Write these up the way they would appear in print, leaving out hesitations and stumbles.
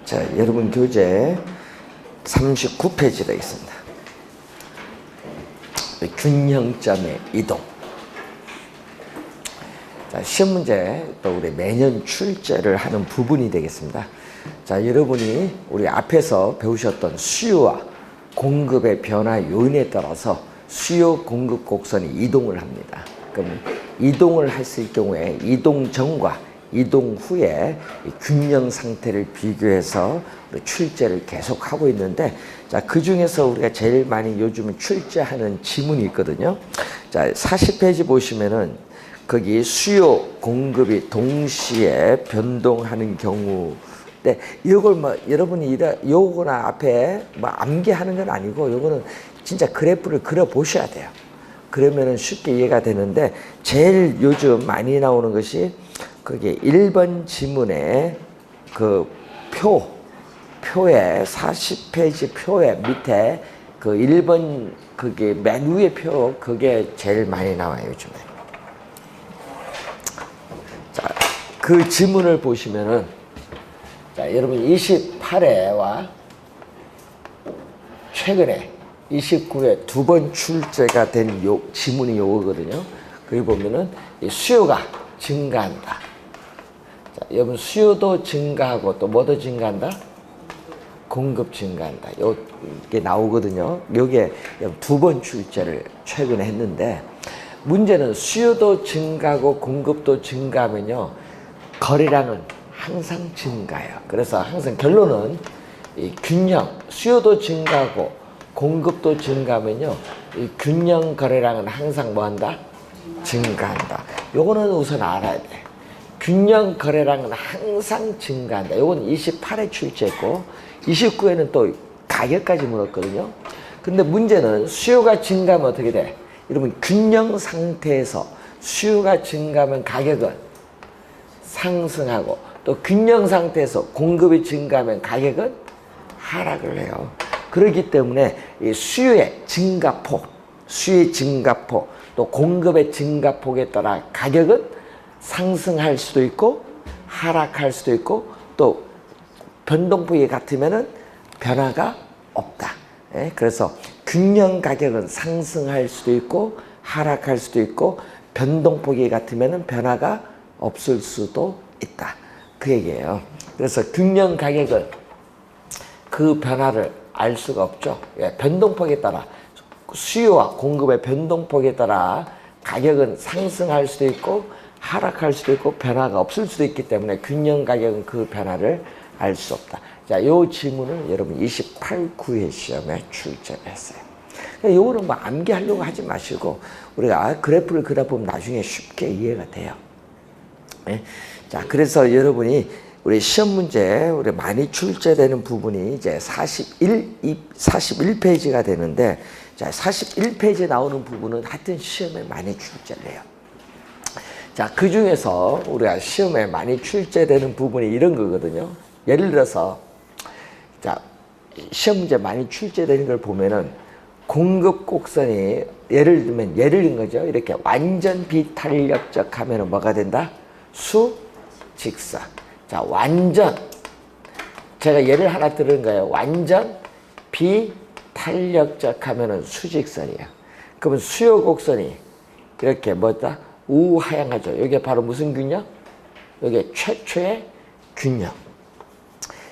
자, 여러분 교재 39페이지에 있습니다. 균형점의 이동. 자, 시험 문제 또 우리 매년 출제를 하는 부분이 되겠습니다. 자, 여러분이 우리 앞에서 배우셨던 수요와 공급의 변화 요인에 따라서 수요 공급 곡선이 이동을 합니다. 그럼 이동을 했을 경우에 이동 전과 이동 후에 균형 상태를 비교해서 우리 출제를 계속하고 있는데, 자, 그 중에서 우리가 제일 많이 요즘 출제하는 지문이 있거든요. 자, 40페이지 보시면은 거기 수요 공급이 동시에 변동하는 경우, 네, 이걸 뭐 여러분이 요거나 앞에 뭐 암기하는 건 아니고 요거는 진짜 그래프를 그려 보셔야 돼요. 그러면은 쉽게 이해가 되는데, 제일 요즘 많이 나오는 것이 그게 1번 지문에 그 표에 40페이지 표에 밑에 그 1번 그게 맨 위에 표, 그게 제일 많이 나와요, 요즘에. 자, 그 지문을 보시면은, 자, 여러분 28회와 최근에 29회 두 번 출제가 된 요 지문이 요거거든요. 거기 보면은 이 수요가 증가한다. 자, 여러분 수요도 증가하고 또 뭐도 증가한다? 공급 증가한다. 요게 나오거든요. 요게 두 번 출제를 최근에 했는데, 문제는 수요도 증가하고 공급도 증가하면요, 거래량은 항상 증가해요. 그래서 항상 결론은 이 균형, 수요도 증가하고 공급도 증가하면요, 이 균형 거래량은 항상 뭐한다? 증가한다. 요거는 우선 알아야 돼. 균형 거래량은 항상 증가한다. 요건 28회 출제했고 29회는 또 가격까지 물었거든요. 근데 문제는 수요가 증가하면 어떻게 돼? 여러분 균형 상태에서 수요가 증가하면 가격은 상승하고, 또 균형 상태에서 공급이 증가하면 가격은 하락을 해요. 그렇기 때문에 이 수요의 증가폭, 또 공급의 증가폭에 따라 가격은 상승할 수도 있고 하락할 수도 있고, 또 변동폭이 같으면은 변화가 없다. 예? 그래서 균형 가격은 상승할 수도 있고 하락할 수도 있고, 변동폭이 같으면은 변화가 없을 수도 있다. 그 얘기예요. 그래서 균형 가격은 그 변화를 알 수가 없죠. 예, 변동폭에 따라, 수요와 공급의 변동폭에 따라 가격은 상승할 수도 있고 하락할 수도 있고 변화가 없을 수도 있기 때문에 균형 가격은 그 변화를 알 수 없다. 자, 요 지문을 여러분 28구회 시험에 출제를 했어요. 요거는 뭐 암기하려고 하지 마시고 우리가 그래프를 그려 보면 나중에 쉽게 이해가 돼요. 네? 자, 그래서 여러분이 우리 시험 문제 우리 많이 출제되는 부분이 이제 41페이지가 되는데, 자, 41페이지에 나오는 부분은 하여튼 시험에 많이 출제를 해요. 자, 그 중에서 우리가 시험에 많이 출제되는 부분이 이런 거거든요. 예를 들어서, 자, 시험 문제 많이 출제되는 걸 보면은 공급 곡선이 예를 들면 예를 든 거죠. 이렇게 완전 비탄력적 하면은 뭐가 된다? 수직선. 자, 완전, 제가 예를 하나 들은 거예요. 완전 비탄력적 하면은 수직선이에요. 그러면 수요 곡선이 이렇게 뭐다? 우하향하죠. 이게 바로 무슨 균형? 이게 최초의 균형.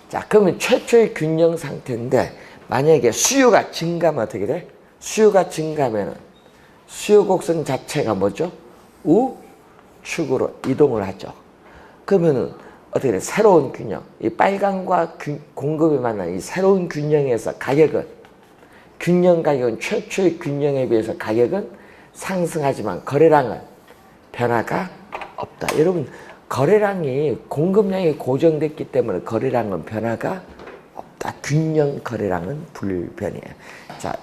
자, 그러면 최초의 균형 상태인데, 만약에 수요가 증가하면 어떻게 돼? 수요가 증가하면 수요 곡선 자체가 뭐죠? 우측으로 이동을 하죠. 그러면은 어떻게 돼? 새로운 균형. 이 빨강과 공급이 만난 이 새로운 균형에서 가격은, 균형 가격은 최초의 균형에 비해서 가격은 상승하지만 거래량은 변화가 없다. 여러분, 거래량이, 공급량이 고정됐기 때문에 거래량은 변화가 없다. 균형 거래량은 불변이에요. 자,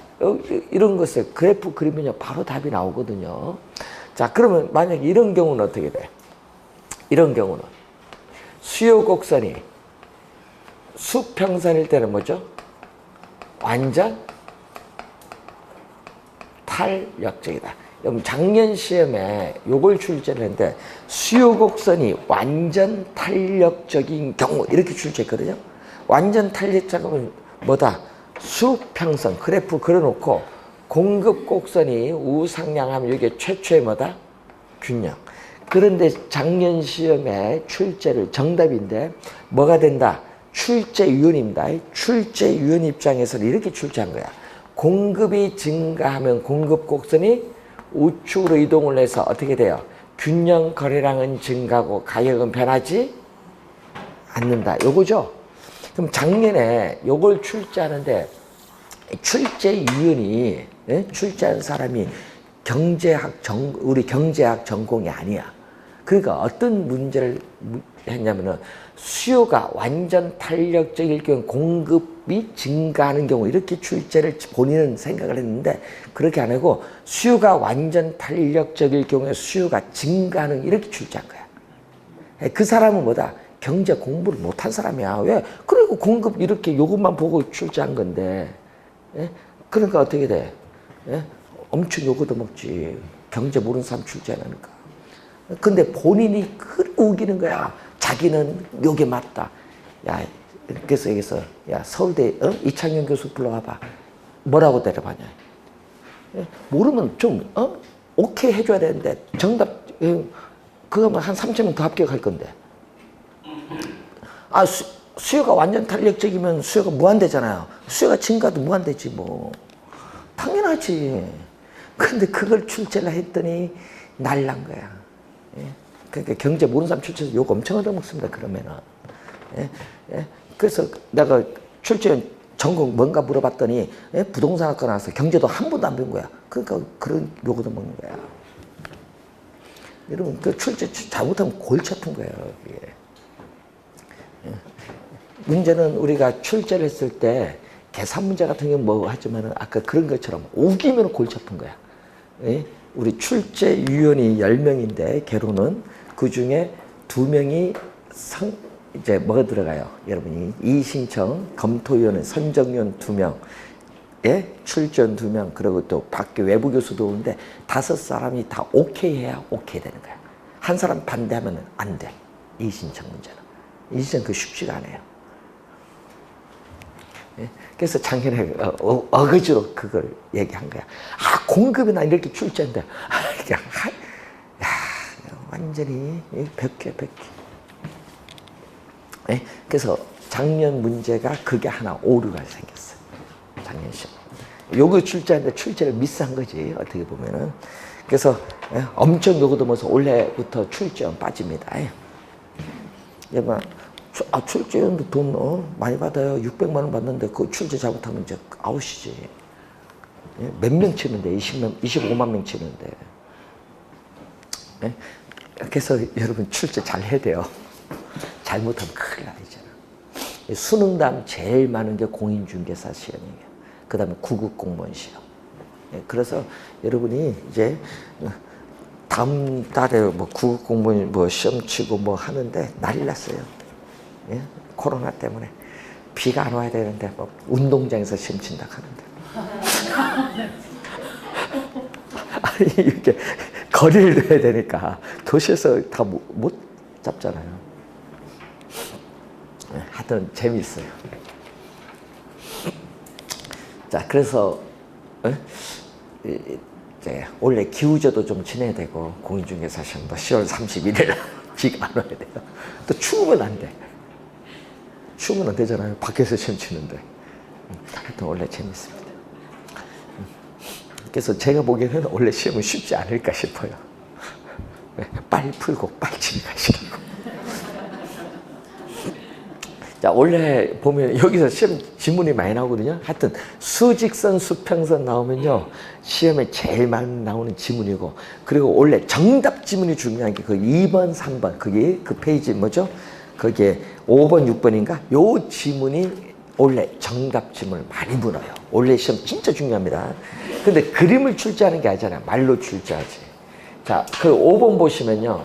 이런 것을 그래프 그리면 바로 답이 나오거든요. 자, 그러면 만약에 이런 경우는 어떻게 돼? 이런 경우는 수요 곡선이 수평선일 때는 뭐죠? 완전 탄력적이다. 여러분 작년 시험에 요걸 출제를 했는데 수요 곡선이 완전 탄력적인 경우 이렇게 출제했거든요. 완전 탄력적이면 뭐다? 수평선 그래프 그려놓고 공급 곡선이 우상향하면 이게 최초의 뭐다? 균형. 그런데 작년 시험에 출제를 정답인데 뭐가 된다? 출제위원입니다. 출제위원 입장에서는 이렇게 출제한 거야. 공급이 증가하면 공급 곡선이 우측으로 이동을 해서 어떻게 돼요? 균형 거래량은 증가하고 가격은 변하지 않는다. 요거죠? 그럼 작년에 요걸 출제하는데 출제위원이 출제한 사람이 우리 경제학 전공이 아니야. 그러니까 어떤 문제를 했냐면은 수요가 완전 탄력적일 경우 공급이 증가하는 경우 이렇게 출제를 본인은 생각을 했는데 그렇게 안 하고 수요가 완전 탄력적일 경우에 수요가 증가하는 이렇게 출제한 거야. 그 사람은 뭐다? 경제 공부를 못한 사람이야. 왜? 그리고 공급 이렇게 요것만 보고 출제한 건데. 그러니까 어떻게 돼? 엄청 요거도 먹지. 경제 모르는 사람 출제하니까. 근데 본인이 우기는 거야. 자기는 요게 맞다. 야, 그래서 여기서 야 서울대 이창현 교수 불러와봐. 뭐라고 대답하냐? 모르면 좀 오케이 해줘야 되는데 정답 그거면 한 3,000명 더 합격할 건데. 아 수요가 완전 탄력적이면 수요가 무한대잖아요. 수요가 증가도 무한대지 뭐. 당연하지. 근데 그걸 출제를 했더니 날란 거야. 그러니까 경제 모르는 사람 출제해서 욕 엄청 얻어먹습니다. 그러면은. 그래서 내가 출제 전공 뭔가 물어봤더니 부동산학과 나와서 경제도 한 번도 안 배운 거야. 그러니까 그런 욕 얻어먹는 거야. 여러분 그 출제 잘못하면 골치 아픈 거예요. 이게. 문제는 우리가 출제를 했을 때 계산 문제 같은 경우는 뭐 하지만은 아까 그런 것처럼 우기면 골치 아픈 거야. 우리 출제위원이 10명인데 개로는 그 중에 2명이 이제 뭐가 들어가요? 여러분이 이의신청, 검토위원회, 선정위원 2명, 출전 2명, 그리고 또 밖에 외부 교수도 오는데 5사람이 다 오케이 해야 오케이 되는 거야. 한 사람 반대하면 안 돼. 이의신청 문제는. 이의신청 그 쉽지가 않아요. 그래서 작년에 어거지로 그걸 얘기한 거야. 아, 공급이나 이렇게 출제한다. 그냥, 야, 완전히 벽해. 그래서 작년 문제가 그게 하나 오류가 생겼어요. 작년 시험. 요거 출제하는데 출제를 미스한 거지, 어떻게 보면은. 그래서 엄청 요거도 뭐서 올해부터 출제원 빠집니다. 출제원도 돈 많이 받아요. 600만 원 받는데 그 출제 잘못하면 이제 아웃이지. 몇 명 치는데 25만 명 치는데. 그래서 여러분 출제 잘 해야 돼요. 잘못하면 큰일 나잖아. 수능다음 제일 많은 게 공인중개사 시험이에요. 그 다음에 구급공무원 시험. 그래서 여러분이 이제 다음 달에 뭐 구급공무원 뭐 시험 치고 뭐 하는데 난리 났어요. 코로나 때문에 비가 안 와야 되는데 뭐 운동장에서 시험 친다 하는데 아니 이렇게 거리를 둬야 되니까 도시에서 다 못 잡잖아요. 하여튼 재미있어요. 자 그래서 이제 원래 기후제도 좀 지내야 되고 공인중개사 시험도 10월 31일 비가 안 와야 돼요. 또 추우면 안 돼. 추우면 안 되잖아요. 밖에서 시험 치는데. 하여튼 원래 재밌습니다. 그래서 제가 보기에는 원래 시험은 쉽지 않을까 싶어요. 빨리 풀고 빨리 집에 가시라고. 자, 원래 보면 여기서 시험 지문이 많이 나오거든요. 하여튼 수직선, 수평선 나오면요. 시험에 제일 많이 나오는 지문이고, 그리고 원래 정답 지문이 중요한 게 그 2번, 3번. 그게 그 페이지 뭐죠? 거기에 5번, 6번인가? 요 지문이 원래 정답 지문을 많이 물어요. 원래 시험 진짜 중요합니다. 근데 그림을 출제하는 게 아니잖아요. 말로 출제하지. 자, 그 5번 보시면요.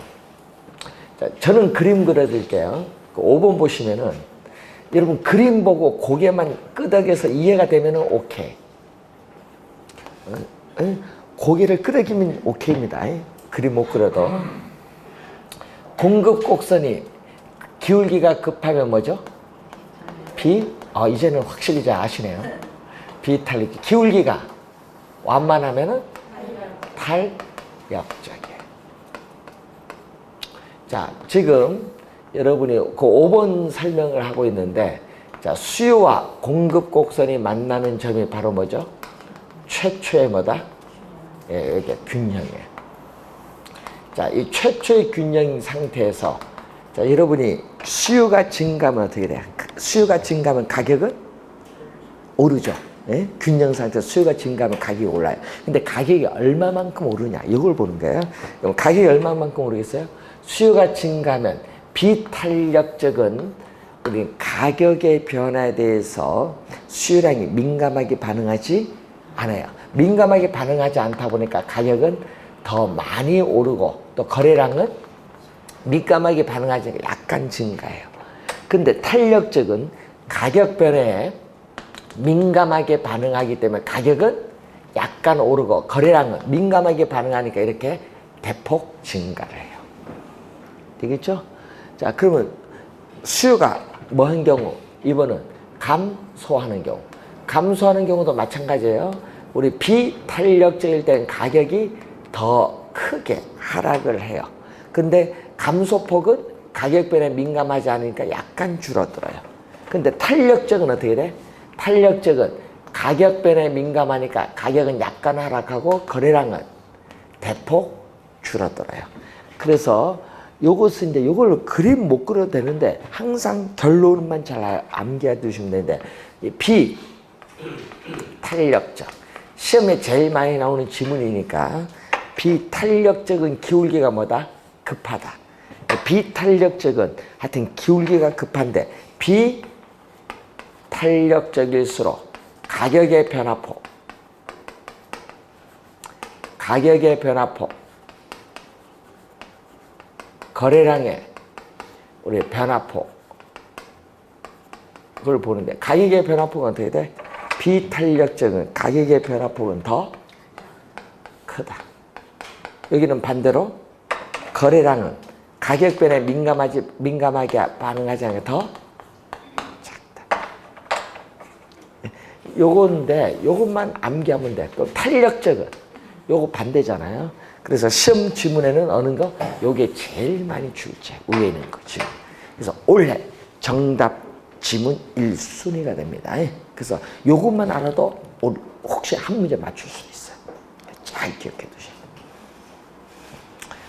자, 저는 그림 그려드릴게요. 그 5번 보시면은 여러분 그림 보고 고개만 끄덕여서 이해가 되면은 오케이. 고개를 끄덕이면 오케이입니다. 그림 못 그려도. 공급 곡선이 기울기가 급하면 뭐죠? 이제는 확실히 잘 아시네요. 비탄력, 기울기가 완만하면은 탄력적이에요. 자, 지금 여러분이 그 5번 설명을 하고 있는데, 자, 수요와 공급 곡선이 만나는 점이 바로 뭐죠? 최초의 뭐다? 예, 이게 균형이에요. 자, 이 최초의 균형 상태에서, 자, 여러분이 수요가 증가하면 어떻게 돼요? 수요가 증가하면 가격은 오르죠. 예? 균형 상태에서 수요가 증가하면 가격이 올라요. 근데 가격이 얼마만큼 오르냐, 이걸 보는 거예요. 그럼 가격이 얼마만큼 오르겠어요? 수요가 증가하면 비탄력적은 우리 가격의 변화에 대해서 수요량이 민감하게 반응하지 않아요. 민감하게 반응하지 않다 보니까 가격은 더 많이 오르고 또 거래량은 민감하게 반응하지 않고 약간 증가해요. 근데 탄력적은 가격 변화에 민감하게 반응하기 때문에 가격은 약간 오르고 거래량은 민감하게 반응하니까 이렇게 대폭 증가를 해요. 되겠죠? 자, 그러면 수요가 뭐 한 경우? 이번은 감소하는 경우. 감소하는 경우도 마찬가지예요. 우리 비탄력적일 때는 가격이 더 크게 하락을 해요. 근데 감소폭은 가격 변화에 민감하지 않으니까 약간 줄어들어요. 근데 탄력적은 어떻게 돼? 탄력적은 가격 변화에 민감하니까 가격은 약간 하락하고 거래량은 대폭 줄어들어요. 그래서 요것은 이제 요걸 그림 못 그려도 되는데 항상 결론만 잘 암기해 두시면 되는데, 이 비탄력적, 시험에 제일 많이 나오는 지문이니까 비탄력적은 기울기가 뭐다? 급하다. 비탄력적은 하여튼 기울기가 급한데 비탄력적일수록 가격의 변화폭, 거래량의 우리 변화폭, 그걸 보는데 가격의 변화폭은 어떻게 돼? 비탄력적은 가격의 변화폭은 더 크다. 여기는 반대로 거래량은 가격 변화에 민감하게 반응하지 않게 더 작다. 요건데 요것만 암기하면 돼. 또 탄력적은 요거 반대잖아요. 그래서 시험 지문에는 어느 거? 요게 제일 많이 출제, 위에 있는 거 지문. 그래서 올해 정답 지문 1순위가 됩니다. 그래서 요것만 알아도 혹시 한 문제 맞출 수 있어요. 잘 기억해 두세요.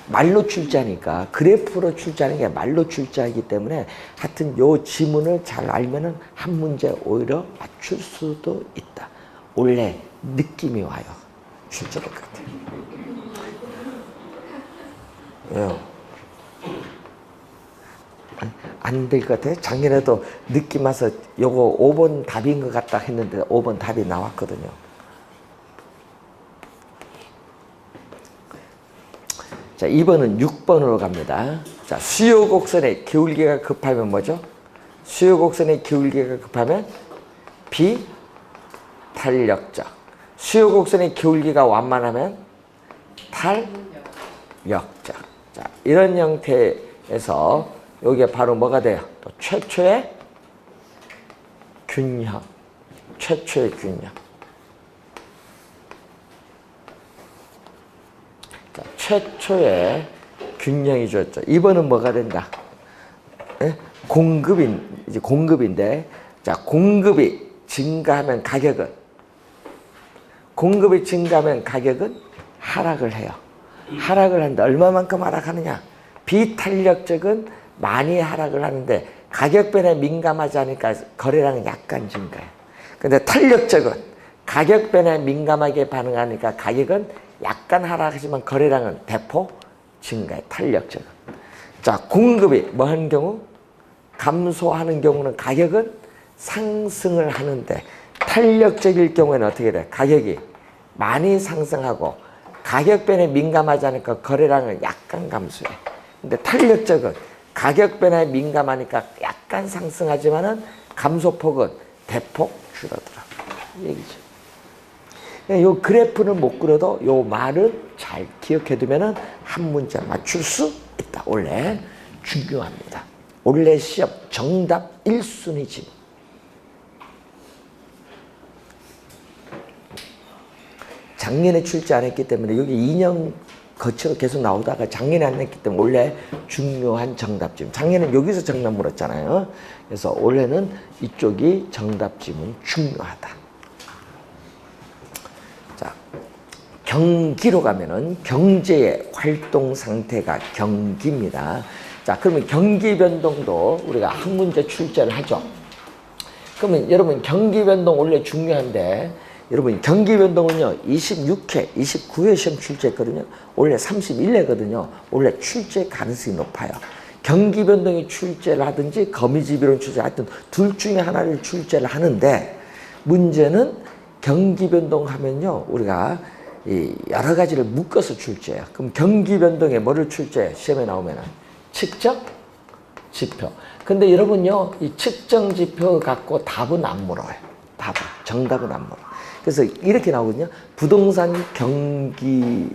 말로 출제하니까, 그래프로 출제하는 게 말로 출제하기 때문에 하여튼 요 지문을 잘 알면은 한 문제 오히려 맞출 수도 있다. 원래 느낌이 와요. 출제될 것 같아요. 왜요? 안 될 것 같아요. 작년에도 느낌 와서 요거 5번 답인 것 같다 했는데 5번 답이 나왔거든요. 자, 2번은 6번으로 갑니다. 자, 수요 곡선의 기울기가 급하면 뭐죠? 수요 곡선의 기울기가 급하면 비탄력적. 수요 곡선의 기울기가 완만하면 탄력적. 자, 이런 형태에서 여기에 바로 뭐가 돼요? 또 최초의 균형. 최초의 균형. 자, 최초의 균형이 줬죠. 이번은 뭐가 된다? 예? 공급인데, 자, 공급이 증가하면 가격은 하락을 해요. 하락을 하는데 얼마만큼 하락하느냐? 비탄력적은 많이 하락을 하는데 가격 변화에 민감하지 않으니까 거래량은 약간 증가해요. 근데 탄력적은 가격 변화에 민감하게 반응하니까 가격은 약간 하락하지만 거래량은 대폭 증가해. 탄력적은. 자, 공급이 뭐 하는 경우? 감소하는 경우는 가격은 상승을 하는데, 탄력적일 경우에는 어떻게 돼? 가격이 많이 상승하고 가격 변화에 민감하지 않으니까 거래량은 약간 감소해. 근데 탄력적은 가격 변화에 민감하니까 약간 상승하지만은 감소폭은 대폭 줄어들어. 이 얘기죠. 요 그래프는 못 그려도 요 말은 잘 기억해 두면은 한 문제 맞출 수 있다. 원래 중요합니다. 원래 시험 정답 1순위 지문. 작년에 출제 안 했기 때문에 여기 2년 거치로 계속 나오다가 작년에 안 했기 때문에 원래 중요한 정답지문. 작년에는 여기서 정답 물었잖아요. 그래서 올해는 이쪽이 정답지문 중요하다. 자, 경기로 가면은 경제의 활동 상태가 경기입니다. 자, 그러면 경기 변동도 우리가 한 문제 출제를 하죠. 그러면 여러분 경기 변동 원래 중요한데 여러분 경기 변동은요 26회, 29회 시험 출제했거든요. 원래 31회거든요. 원래 출제 가능성이 높아요. 경기 변동이 출제를 하든지 거미집이론 출제를 하든 둘 중에 하나를 출제를 하는데 문제는 경기 변동 하면요 우리가 이 여러 가지를 묶어서 출제해요. 그럼 경기 변동에 뭐를 출제해? 시험에 나오면은 측정 지표. 근데 여러분요 이 측정 지표 갖고 답은 안 물어요. 답은 정답은 안 물어. 그래서 이렇게 나오거든요. 부동산 경기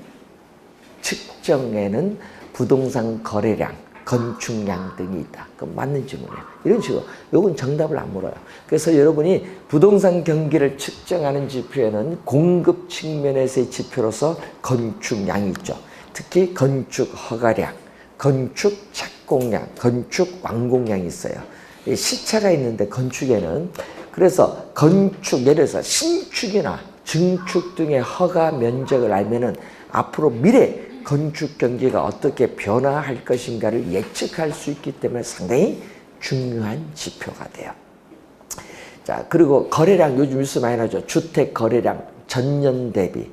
측정에는 부동산 거래량, 건축량 등이 있다. 그럼 맞는 질문이에요. 이런 식으로 요건 정답을 안 물어요. 그래서 여러분이 부동산 경기를 측정하는 지표에는 공급 측면에서의 지표로서 건축량이 있죠. 특히 건축 허가량, 건축 착공량, 건축 완공량이 있어요. 시차가 있는데 건축에는 그래서 건축 예를 들어서 신축이나 증축 등의 허가 면적을 알면은 앞으로 미래 건축 경기가 어떻게 변화할 것인가를 예측할 수 있기 때문에 상당히 중요한 지표가 돼요. 자, 그리고 거래량 요즘 뉴스 많이 나죠. 주택 거래량 전년 대비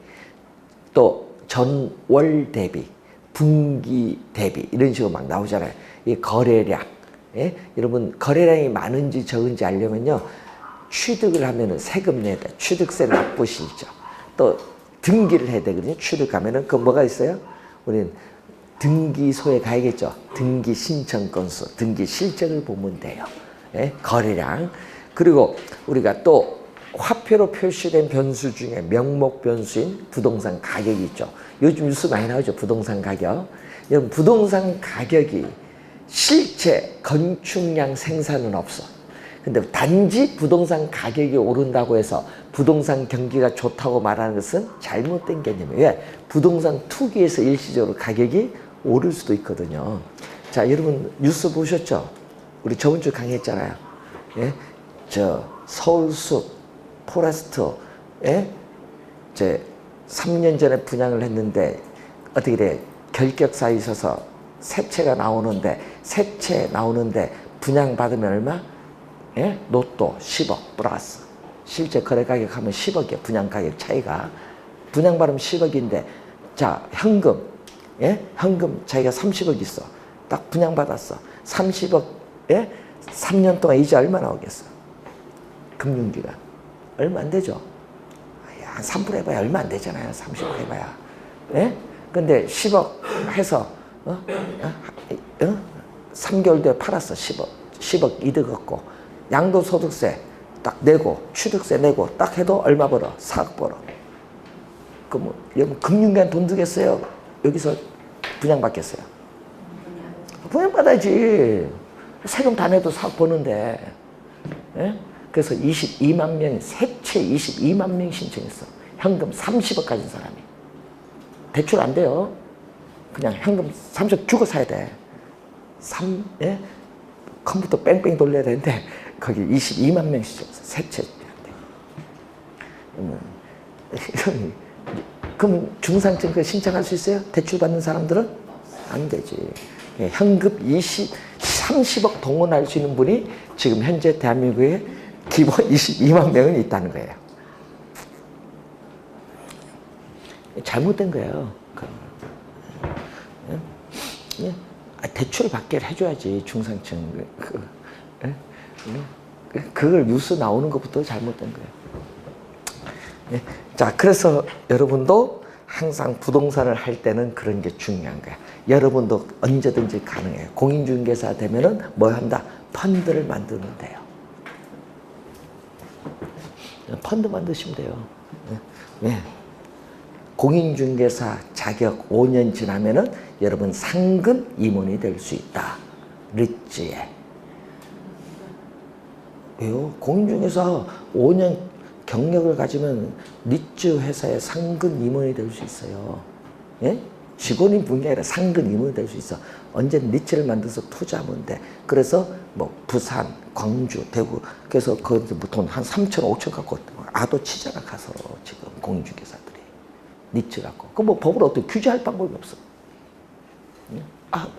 또 전월 대비 분기 대비 이런 식으로 막 나오잖아요. 이 거래량. 예? 여러분 거래량이 많은지 적은지 알려면요. 취득을 하면은 세금 내야 돼. 취득세를 납부시죠. 또 등기를 해야 되거든요. 취득하면은 그 뭐가 있어요? 우리는 등기소에 가야겠죠. 등기 신청 건수, 등기 실적을 보면 돼요. 예? 거래량. 그리고 우리가 또 화폐로 표시된 변수 중에 명목 변수인 부동산 가격이 있죠. 요즘 뉴스 많이 나오죠. 부동산 가격. 여러분 부동산 가격이 실제 건축량 생산은 없어. 근데 단지 부동산 가격이 오른다고 해서 부동산 경기가 좋다고 말하는 것은 잘못된 개념이에요. 왜? 부동산 투기에서 일시적으로 가격이 오를 수도 있거든요. 자, 여러분 뉴스 보셨죠? 우리 저번 주 강의했잖아요. 예? 저 서울숲 포레스트 예? 제 3년 전에 분양을 했는데 어떻게 돼? 결격사에 있어서 새 채가 나오는데 분양 받으면 얼마? 예? 로또 10억 플러스 실제 거래 가격 하면 10억이에요. 분양 가격 차이가 분양 받으면 10억인데 자 현금 예? 현금 자기가 30억 있어. 딱 분양 받았어. 30억 예? 3년 동안 이자 얼마 나오겠어? 금융기간 얼마 안 되죠. 한 3% 해봐야 얼마 안 되잖아요. 30억 해봐야. 예? 근데 10억 해서 3개월 뒤에 팔았어. 10억 이득 얻고 양도소득세 딱 내고 취득세 내고 딱 해도 얼마 벌어? 4억 벌어. 그럼 여러분 금융기관 돈 들겠어요? 여기서 분양받겠어요? 분양받아야지. 세금 다 내도 4억 버는데. 예? 그래서 22만 명, 세채 22만 명 신청했어. 현금 30억 가진 사람이. 대출 안 돼요. 그냥 현금 30억 주고 사야 돼. 예? 컴퓨터 뺑뺑 돌려야 되는데 거기 22만 명 신청했어. 세채한테. 그럼 중상층 신청할 수 있어요? 대출 받는 사람들은? 안 되지. 예, 현금 30억 동원할 수 있는 분이 지금 현재 대한민국에 기본 22만 명은 있다는 거예요. 잘못된 거예요. 예? 대출을 받게 해줘야지 중상층. 그걸 뉴스 나오는 것부터 잘못된 거예요. 예? 자, 그래서 여러분도 항상 부동산을 할 때는 그런 게 중요한 거야. 여러분도 언제든지 가능해요. 공인중개사 되면은 뭐 한다? 펀드를 만들면 돼요. 펀드 만드시면 돼요. 예. 공인중개사 자격 5년 지나면은 여러분 상근 임원이 될 수 있다. 릿지에. 왜요? 공인중개사 5년 경력을 가지면 리츠 회사의 상근 임원이 될 수 있어요. 예? 직원이 분이 아니라 상근 임원이 될 수 있어. 언제는 리츠를 만들어서 투자하면 돼. 그래서 뭐 부산, 광주, 대구 그래서 그 돈 한 3천, 5천 갖고 아도 치잖아 가서 지금 공인중개사들이 리츠 갖고. 그 뭐 법으로 어떻게 규제할 방법이 없어.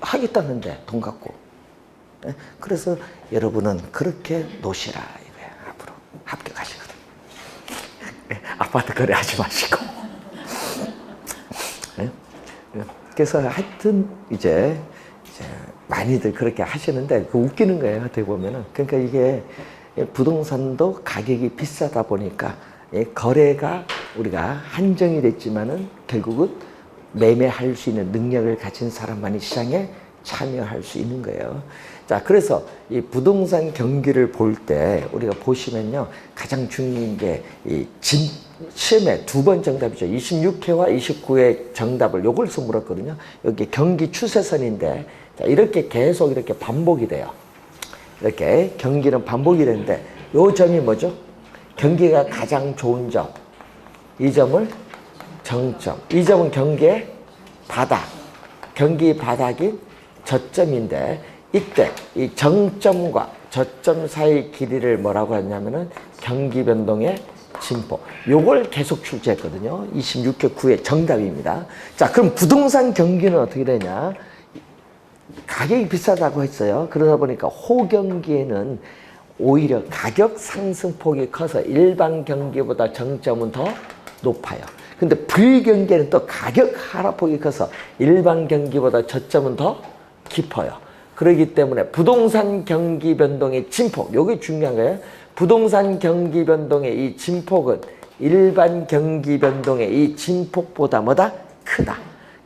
하겠다는데 돈 갖고. 예? 그래서 여러분은 그렇게 노시라 이거야. 앞으로 합격하시거든. 아파트 거래하지 마시고. 예? 그래서 하여튼 이제 많이들 그렇게 하시는데 그 웃기는 거예요. 어떻게 보면은. 그러니까 이게 부동산도 가격이 비싸다 보니까 거래가 우리가 한정이 됐지만은 결국은 매매할 수 있는 능력을 가진 사람만이 시장에 참여할 수 있는 거예요. 자, 그래서 이 부동산 경기를 볼 때 우리가 보시면요. 가장 중요한 게 이 시험에 2번 정답이죠. 26회와 29회 정답을 요걸서 물었거든요. 여기 경기 추세선인데 자, 이렇게 계속 이렇게 반복이 돼요. 이렇게 경기는 반복이 되는데 요 점이 뭐죠? 경기가 가장 좋은 점. 이 점을 정점. 이 점은 경기의 바닥. 경기 바닥인 저점인데 이때 이 정점과 저점 사이 길이를 뭐라고 하냐면은 경기 변동의 진폭. 요걸 계속 출제했거든요. 26회 9회 정답입니다. 자, 그럼 부동산 경기는 어떻게 되냐? 가격이 비싸다고 했어요. 그러다 보니까 호경기에는 오히려 가격 상승폭이 커서 일반 경기보다 정점은 더 높아요. 근데 불경기에는 또 가격 하락폭이 커서 일반 경기보다 저점은 더 깊어요. 그렇기 때문에 부동산 경기 변동의 진폭, 요게 중요한 거예요. 부동산 경기 변동의 이 진폭은 일반 경기 변동의 이 진폭보다 뭐다? 크다.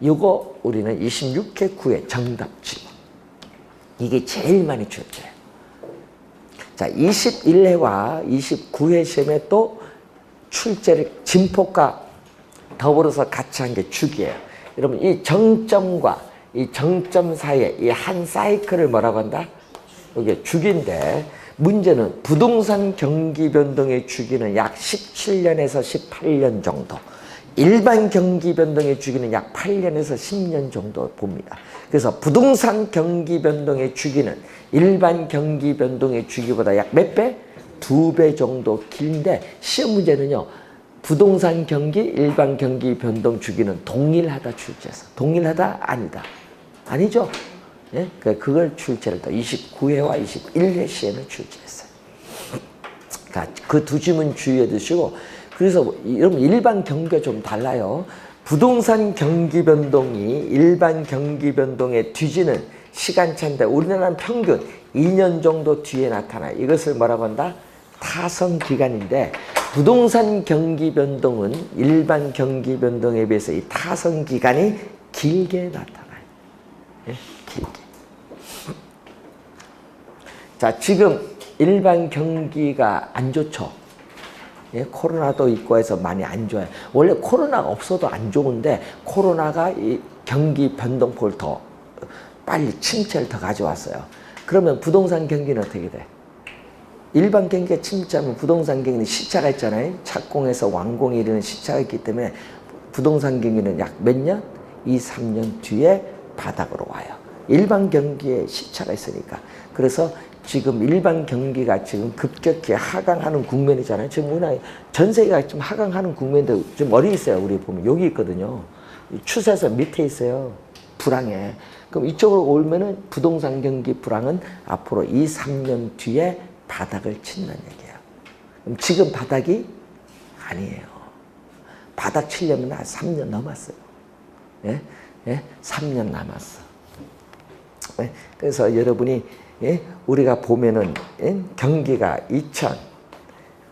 요거 우리는 26회 9회 정답지. 이게 제일 많이 출제해요. 자, 21회와 29회 시험에 또 출제를 진폭과 더불어서 같이 한 게 축이에요. 여러분, 이 정점과 이 정점 사이에 이 한 사이클을 뭐라고 한다? 이게 축인데, 문제는 부동산 경기 변동의 주기는 약 17년에서 18년 정도. 일반 경기 변동의 주기는 약 8년에서 10년 정도 봅니다. 그래서 부동산 경기 변동의 주기는 일반 경기 변동의 주기보다 약 몇 배? 2배 정도 긴데 시험 문제는요. 부동산 경기, 일반 경기 변동 주기는 동일하다 출제해서. 동일하다? 아니다. 아니죠? 예? 그걸 출제를 또 29회와 21회 시에는 출제했어요. 그러니까 그 두 지문 주의해 두시고 그래서 여러분 일반 경기가 좀 달라요. 부동산 경기 변동이 일반 경기 변동에 뒤지는 시간차인데 우리나라는 평균 2년 정도 뒤에 나타나요. 이것을 뭐라고 한다? 타선 기간인데 부동산 경기 변동은 일반 경기 변동에 비해서 이 타선 기간이 길게 나타나요. 예? 길게. 자, 지금 일반 경기가 안 좋죠. 예, 코로나도 있고 해서 많이 안 좋아요. 원래 코로나가 없어도 안 좋은데 코로나가 이 경기 변동폭을 더 빨리 침체를 더 가져왔어요. 그러면 부동산 경기는 어떻게 돼? 일반 경기가 침체하면 부동산 경기는 시차가 있잖아요. 착공에서 완공이 이르는 시차가 있기 때문에 부동산 경기는 약 몇 년? 2, 3년 뒤에 바닥으로 와요. 일반 경기에 시차가 있으니까. 그래서 지금 일반 경기가 지금 급격히 하강하는 국면이잖아요. 지금 우리나라 전 세계가 지금 하강하는 국면인데 좀 어디 있어요? 우리 보면 여기 있거든요. 추세선 밑에 있어요. 불황에. 그럼 이쪽으로 오면은 부동산 경기 불황은 앞으로 2, 3년 뒤에 바닥을 친다는 얘기예요. 그럼 지금 바닥이 아니에요. 바닥 치려면 한 3년 넘었어요. 예? 예? 3년 남았어. 예? 그래서 여러분이 예? 우리가 보면은 예? 경기가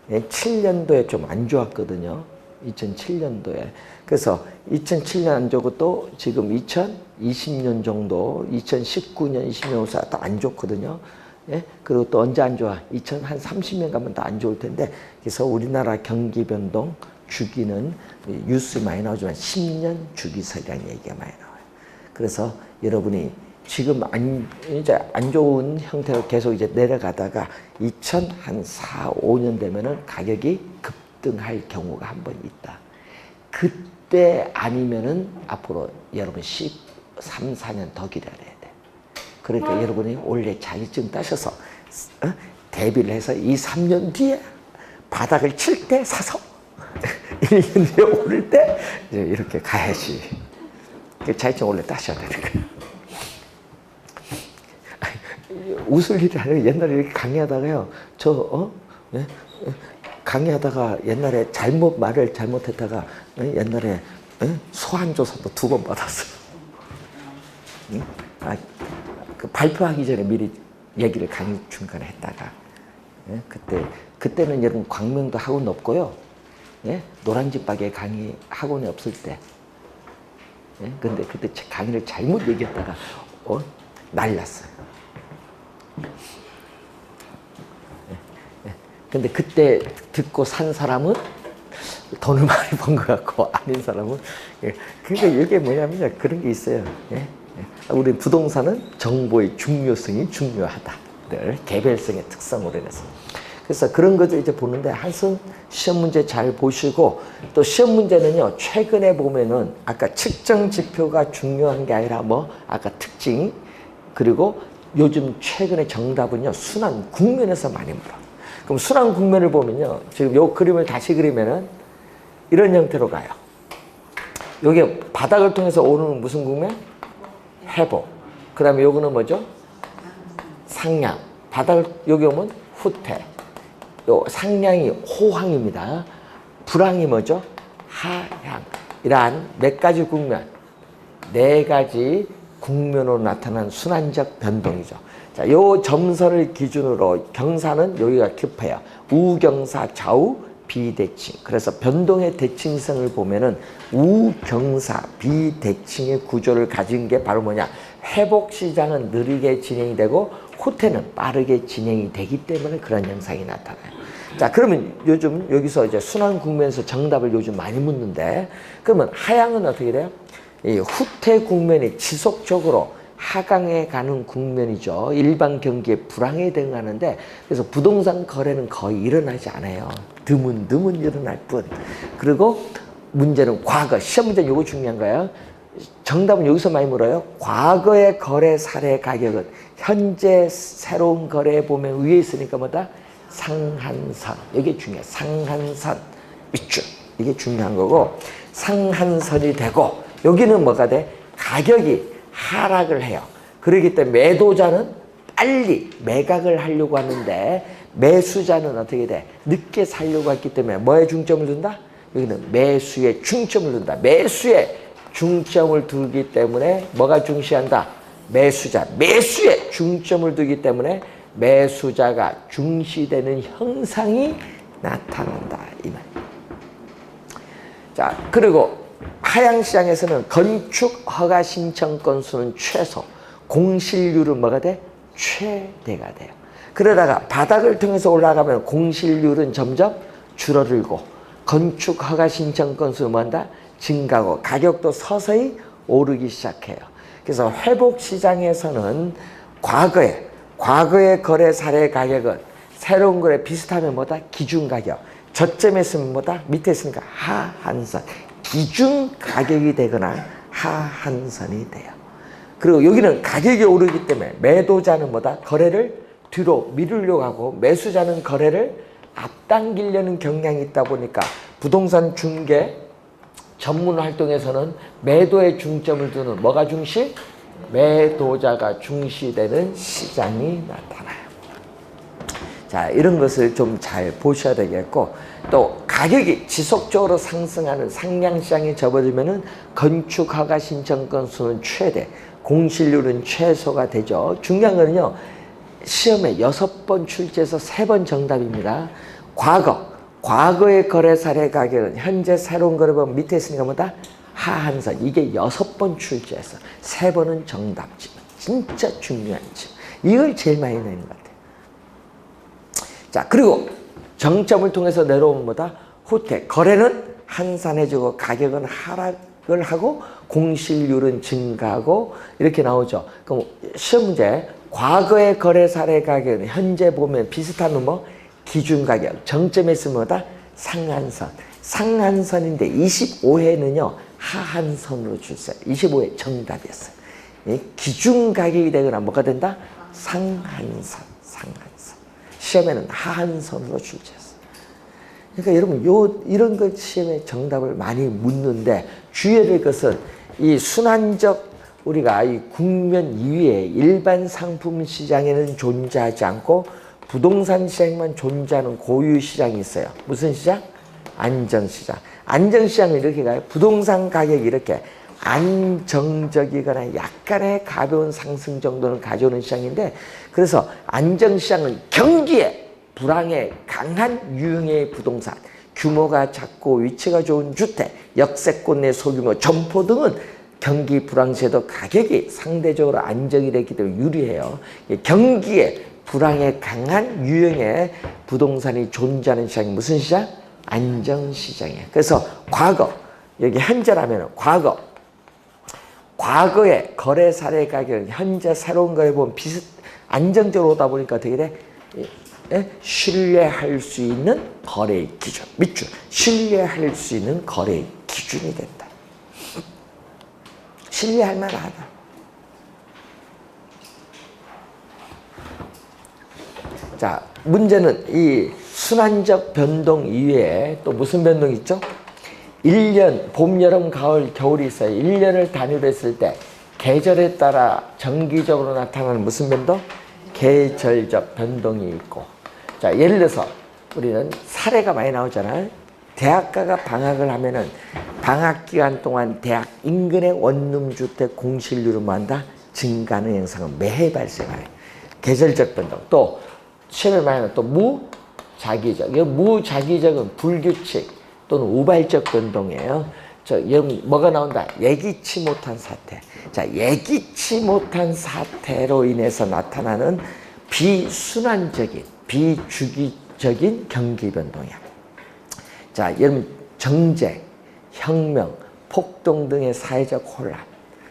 2007년도에 좀 안 좋았거든요. 2007년도에. 그래서 2007년 안 좋고 또 지금 2020년 정도, 2019년, 20년 후사 또 안 좋거든요. 예? 그리고 또 언제 안 좋아? 한 30년 가면 더 안 좋을 텐데. 그래서 우리나라 경기 변동 주기는 뉴스 많이 나오지만 10년 주기설이라는 얘기가 많이 나와요. 그래서 여러분이 지금 이제 안 좋은 형태로 계속 이제 내려가다가 2004, 5년 되면은 가격이 급등할 경우가 한 번 있다. 그때 아니면은 앞으로 여러분 13, 14년 더 기다려야 돼. 그러니까 여러분이 원래 자격증 따셔서 대비를 해서 2, 3년 뒤에 바닥을 칠 때 사서 1년 뒤에 오를 때 이제 이렇게 가야지. 자격증 원래 따셔야 되는 거예요. 웃을 일이 아니라 옛날에 이렇게 강의하다가요. 강의하다가 옛날에 말을 잘못했다가 옛날에 소환조사도 2번 받았어요. 그 발표하기 전에 미리 얘기를 강의 중간에 했다가 그때는 여러분 광명도 학원 없고요. 노란집박에 강의 학원이 없을 때. 근데 그때 강의를 잘못 얘기했다가 날랐어요. 근데 그때 듣고 산 사람은 돈을 많이 번 것 같고 아닌 사람은 그러니까 이게 뭐냐면 그런 게 있어요. 우리 부동산은 정보의 중요성이 중요하다. 개별성의 특성으로 인해서. 그래서 그런 것을 이제 보는데 한번 시험 문제 잘 보시고 또 시험 문제는요 최근에 보면은 아까 측정 지표가 중요한 게 아니라 아까 특징 그리고 요즘 최근에 정답은요 순환 국면에서 많이 물어. 그럼 순환 국면을 보면요 지금 요 그림을 다시 그리면은 이런 형태로 가요. 요게 바닥을 통해서 오는 무슨 국면? 회복. 그 다음에 요거는 뭐죠? 상향. 바닥을 여기 오면 후퇴. 요 상향이 호황입니다. 불황이 뭐죠? 하향. 이러한 몇 가지 국면, 4가지 국면으로 나타난 순환적 변동이죠. 자, 요 점선을 기준으로 경사는 여기가 급해요. 우경사 좌우 비대칭. 그래서 변동의 대칭성을 보면은 우경사 비대칭의 구조를 가진 게 바로 뭐냐? 회복 시장은 느리게 진행이 되고 후퇴는 빠르게 진행이 되기 때문에 그런 현상이 나타나요. 자, 그러면 요즘 여기서 이제 순환 국면에서 정답을 요즘 많이 묻는데 그러면 하향은 어떻게 돼요? 이 후퇴 국면이 지속적으로 하강에 가는 국면이죠. 일반 경기에 불황에 대응하는데 그래서 부동산 거래는 거의 일어나지 않아요. 드문 일어날 뿐. 그리고 문제는 과거, 시험 문제는 이거 중요한 거예요. 정답은 여기서 많이 물어요. 과거의 거래 사례 가격은 현재 새로운 거래에 보면 위에 있으니까 뭐다? 상한선. 이게 중요해요. 상한선 밑줄. 이게 중요한 거고 상한선이 되고 여기는 뭐가 돼? 가격이 하락을 해요. 그렇기 때문에 매도자는 빨리 매각을 하려고 하는데 매수자는 어떻게 돼? 늦게 살려고 했기 때문에 뭐에 중점을 둔다? 여기는 매수에 중점을 둔다. 매수에 중점을 두기 때문에 뭐가 중시한다? 매수자. 매수에 중점을 두기 때문에 매수자가 중시되는 형상이 나타난다. 이 말. 자, 그리고 하향시장에서는 건축 허가 신청 건수는 최소, 공실률은 뭐가 돼? 최대가 돼요. 그러다가 바닥을 통해서 올라가면 공실률은 점점 줄어들고 건축 허가 신청 건수는 뭐한다? 증가하고 가격도 서서히 오르기 시작해요. 그래서 회복 시장에서는 과거의 거래 사례 가격은 새로운 거래 비슷하면 뭐다? 기준 가격. 저점에 있으면 뭐다? 밑에 있으니까 하한선. 기준 가격이 되거나 하한선이 돼요. 그리고 여기는 가격이 오르기 때문에 매도자는 뭐다? 거래를 뒤로 미루려고 하고 매수자는 거래를 앞당기려는 경향이 있다 보니까 부동산 중개 전문 활동에서는 매도에 중점을 두는 뭐가 중시? 매도자가 중시되는 시장이 나타나요. 자, 이런 것을 좀 잘 보셔야 되겠고 또 가격이 지속적으로 상승하는 상향시장에 접어들면은 건축 허가 신청 건수는 최대, 공실률은 최소가 되죠. 중요한 거는요. 시험에 6번 출제해서 3번 정답입니다. 과거의 거래 사례 가격은 현재 새로운 거래 보면 밑에 있으니까 뭐다? 하한선. 이게 6번 출제해서 3번은 정답집. 진짜 중요한 집. 이걸 제일 많이 내는 것 같아요. 자, 그리고 정점을 통해서 내려오면 뭐다? 후퇴. 거래는 한산해지고 가격은 하락을 하고 공실률은 증가하고 이렇게 나오죠. 그럼 시험 문제 과거의 거래 사례 가격은 현재 보면 비슷하면 뭐? 기준 가격. 정점에 있으면 뭐다? 상한선. 상한선인데 25회는요 하한선으로 줄세요. 25회 정답이었어요. 기준 가격이 되거나 뭐가 된다? 상한선. 상한선. 시험에는 하한선으로 출제했어요. 그러니까 여러분 이런 것 시험에 정답을 많이 묻는데 주의해야 될 것은 이 순환적 우리가 이 국면 이외에 일반 상품 시장에는 존재하지 않고 부동산 시장만 존재하는 고유 시장이 있어요. 무슨 시장? 안정시장. 안정시장은 이렇게 가요. 부동산 가격이 이렇게 안정적이거나 약간의 가벼운 상승 정도는 가져오는 시장인데, 그래서 안정시장은 경기에 불황에 강한 유형의 부동산, 규모가 작고 위치가 좋은 주택, 역세권 내 소규모 점포 등은 경기 불황 시에도 가격이 상대적으로 안정이 됐기 때문에 유리해요. 경기에 불황에 강한 유형의 부동산이 존재하는 시장이 무슨 시장? 안정시장이에요. 그래서 과거, 여기 현재라면 과거의 거래 사례 가격은 현재 새로운 거래 보면 안정적으로 오다 보니까 어떻게 돼? 신뢰할 수 있는 거래의 기준, 밑줄. 신뢰할 수 있는 거래의 기준이 된다. 신뢰할 만하다. 자, 문제는 이 순환적 변동 이외에 또 무슨 변동이 있죠? 1년, 봄, 여름, 가을, 겨울이 있어요. 1년을 단위로 했을 때 계절에 따라 정기적으로 나타나는 무슨 변동? 계절적 변동이 있고. 자, 예를 들어서 우리는 사례가 많이 나오잖아요. 대학가가 방학을 하면은 방학 기간 동안 대학 인근의 원룸주택 공실률은 뭐한다? 증가하는 현상은 매해 발생해요. 계절적 변동. 또 시험에 많이 나오는 또 무자기적. 이 무자기적은 불규칙 또는 우발적 변동이에요. 여러분 뭐가 나온다? 예기치 못한 사태. 자, 예기치 못한 사태로 인해서 나타나는 비순환적인, 비주기적인 경기 변동이야. 자, 여러분 정쟁, 혁명, 폭동 등의 사회적 혼란,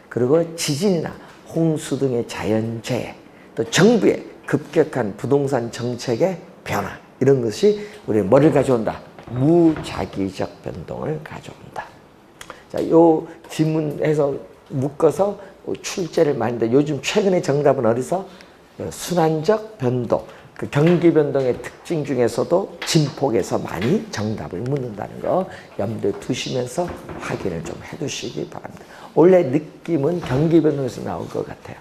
그리고 지진이나 홍수 등의 자연재해, 또 정부의 급격한 부동산 정책의 변화, 이런 것이 우리 뭐를 가져온다? 무자기적 변동을 가져온다. 자, 요 지문에서 묶어서 출제를 많이 했는데 요즘 최근에 정답은 어디서? 순환적 변동, 그 경기 변동의 특징 중에서도 진폭에서 많이 정답을 묻는다는 거 염두에 두시면서 확인을 좀 해두시기 바랍니다. 원래 느낌은 경기 변동에서 나올 것 같아요.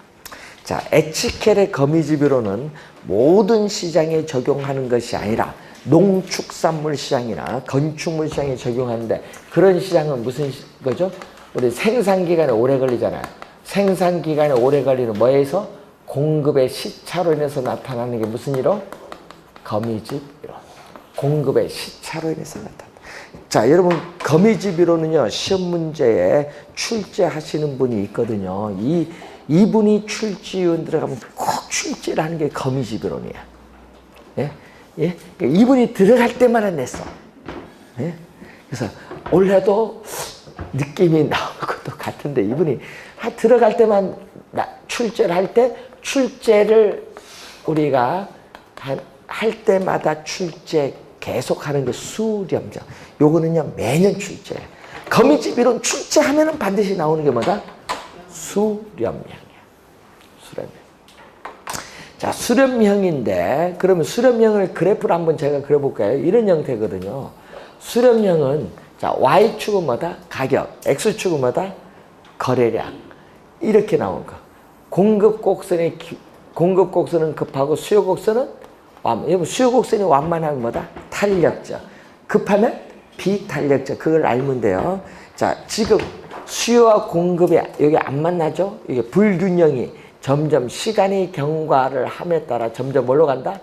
자, 에치켈의 거미집으로는 모든 시장에 적용하는 것이 아니라 농축산물 시장이나 건축물 시장에 적용하는데, 그런 시장은 무슨 거죠? 우리 생산기간에 오래 걸리잖아요. 생산기간에 오래 걸리는 뭐에서? 공급의 시차로 인해서 나타나는 게 무슨 이론? 거미집 이론. 공급의 시차로 인해서 나타난다. 자, 여러분 거미집 이론은요 시험 문제에 출제하시는 분이 있거든요. 이분이 출제위원 들어가면 꼭 출제를 하는 게 거미집 이론이야. 예? 예? 이분이 들어갈 때만 냈어. 예? 그래서 올해도 느낌이 나올 것도 같은데 이분이 들어갈 때만 출제를 할 때 출제를 우리가 할 때마다 출제 계속하는 게 수렴적. 요거는요 매년 출제. 거미집 이론 출제하면은 반드시 나오는 게 뭐다? 수렴형이야. 수렴형. 자, 수렴형인데 그러면 수렴형을 그래프를 한번 제가 그려볼까요? 이런 형태거든요. 수렴형은 자 Y축은 뭐다? 가격. X축은 뭐다? 거래량. 이렇게 나온 거. 공급 곡선은 급하고 수요 곡선은 완만. 수요 곡선이 완만하면 뭐다? 탄력적. 급하면 비탄력적. 그걸 알면 돼요. 자, 지금 수요와 공급이 여기 안 만나죠? 이게 불균형이 점점 시간이 경과를 함에 따라 점점 뭘로 간다?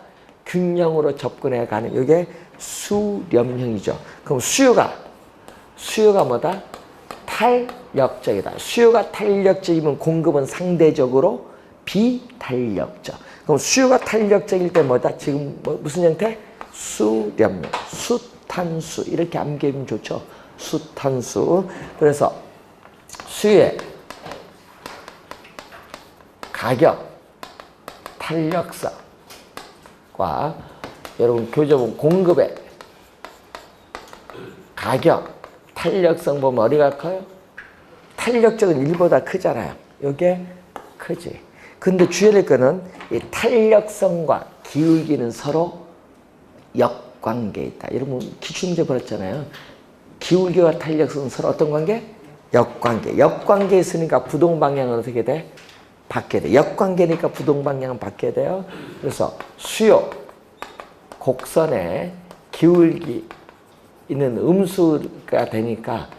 균형으로 접근해 가는 이게 수렴형이죠. 그럼 수요가 뭐다? 탄력적이다. 수요가 탄력적이면 공급은 상대적으로 비탄력적. 그럼 수요가 탄력적일 때 뭐다? 지금 무슨 형태? 수렴형, 수탄수. 이렇게 암기하면 좋죠. 수탄수. 그래서 수요의 가격, 탄력성과 여러분 교재본 공급의 가격, 탄력성 보면 어디가 커요? 탄력적은 1보다 크잖아요. 이게 크지. 근데 주의해야 될 거는 이 탄력성과 기울기는 서로 역관계에 있다. 여러분 기출문제 벌었잖아요. 기울기와 탄력성은 서로 어떤 관계? 역관계. 역관계에 있으니까 부동방향은 어떻게 돼? 바뀌어야 돼. 역관계니까 부동방향은 바뀌어야 돼요. 그래서 수요, 곡선에 기울기 있는 음수가 되니까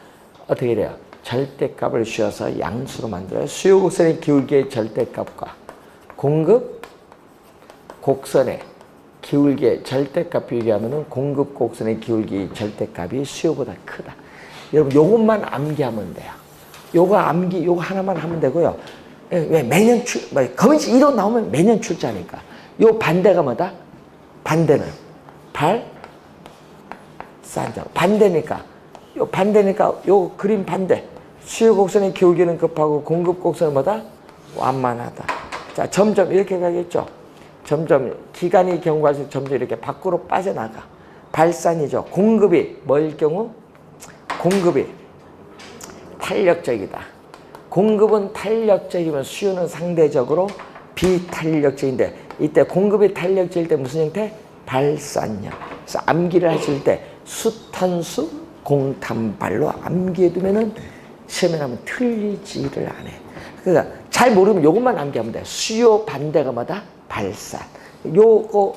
어떻게 돼요? 절대값을 씌워서 양수로 만들어요. 수요 곡선의 기울기의 절대값과 공급 곡선의 기울기의 절대값 비교하면 공급 곡선의 기울기 절대값이 수요보다 크다. 여러분 요것만 암기하면 돼요. 요거 암기 요거 하나만 하면 되고요. 왜 매년 거미지 1호 나오면 매년 출제하니까. 요 반대가 뭐다? 반대는 발산정. 반대니까 요 반대니까 요 그림 반대. 수요 곡선의 기울기는 급하고 공급 곡선은 뭐다? 완만하다. 자, 점점 이렇게 가겠죠. 점점 기간이 경과해서 점점 이렇게 밖으로 빠져나가. 발산이죠. 공급이 뭐일 경우? 공급이 탄력적이다. 공급은 탄력적이면 수요는 상대적으로 비탄력적인데 이때 공급이 탄력적일 때 무슨 형태? 발산형. 그래서 암기를 하실 때 수탄수 공탄발로 암기해두면은 시험에 나면 틀리지를 않아요. 그러니까 잘 모르면 요것만 암기하면 돼요. 수요 반대가 뭐다? 발산. 요거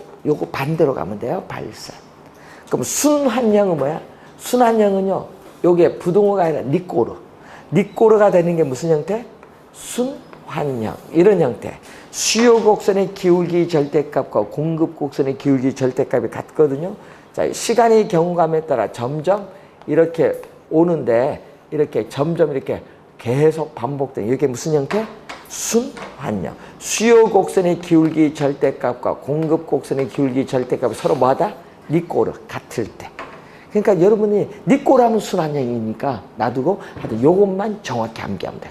반대로 가면 돼요. 발산. 그럼 순환형은 뭐야? 순환형은요. 요게 부동호가 아니라 니꼬르. 니꼬르가 되는 게 무슨 형태? 순환형. 이런 형태. 수요 곡선의 기울기 절대값과 공급 곡선의 기울기 절대값이 같거든요. 자, 시간의 경감에 따라 점점 이렇게 오는데 이렇게 점점 이렇게 계속 반복되는 이게 무슨 형태? 순환형. 수요 곡선의 기울기 절대값과 공급 곡선의 기울기 절대값이 서로 뭐하다? 니꼬르 같을 때. 그러니까 여러분이 니꼬르 하면 순환형이니까 놔두고 하여튼 요것만 정확히 암기하면 돼.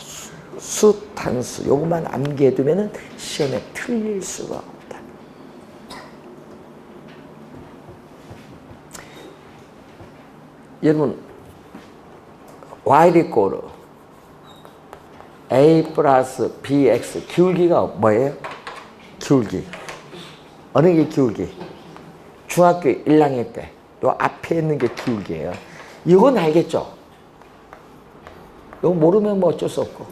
수탄수 요것만 암기해두면은 시험에 틀릴 수가 없다. 여러분 y 이꼬르 a 플러스 bx 기울기가 뭐예요? 기울기. 어느 게 기울기? 중학교 1학년 때 요 앞에 있는 게 기울기예요. 이건 알겠죠? 이거 모르면 뭐 어쩔 수 없고.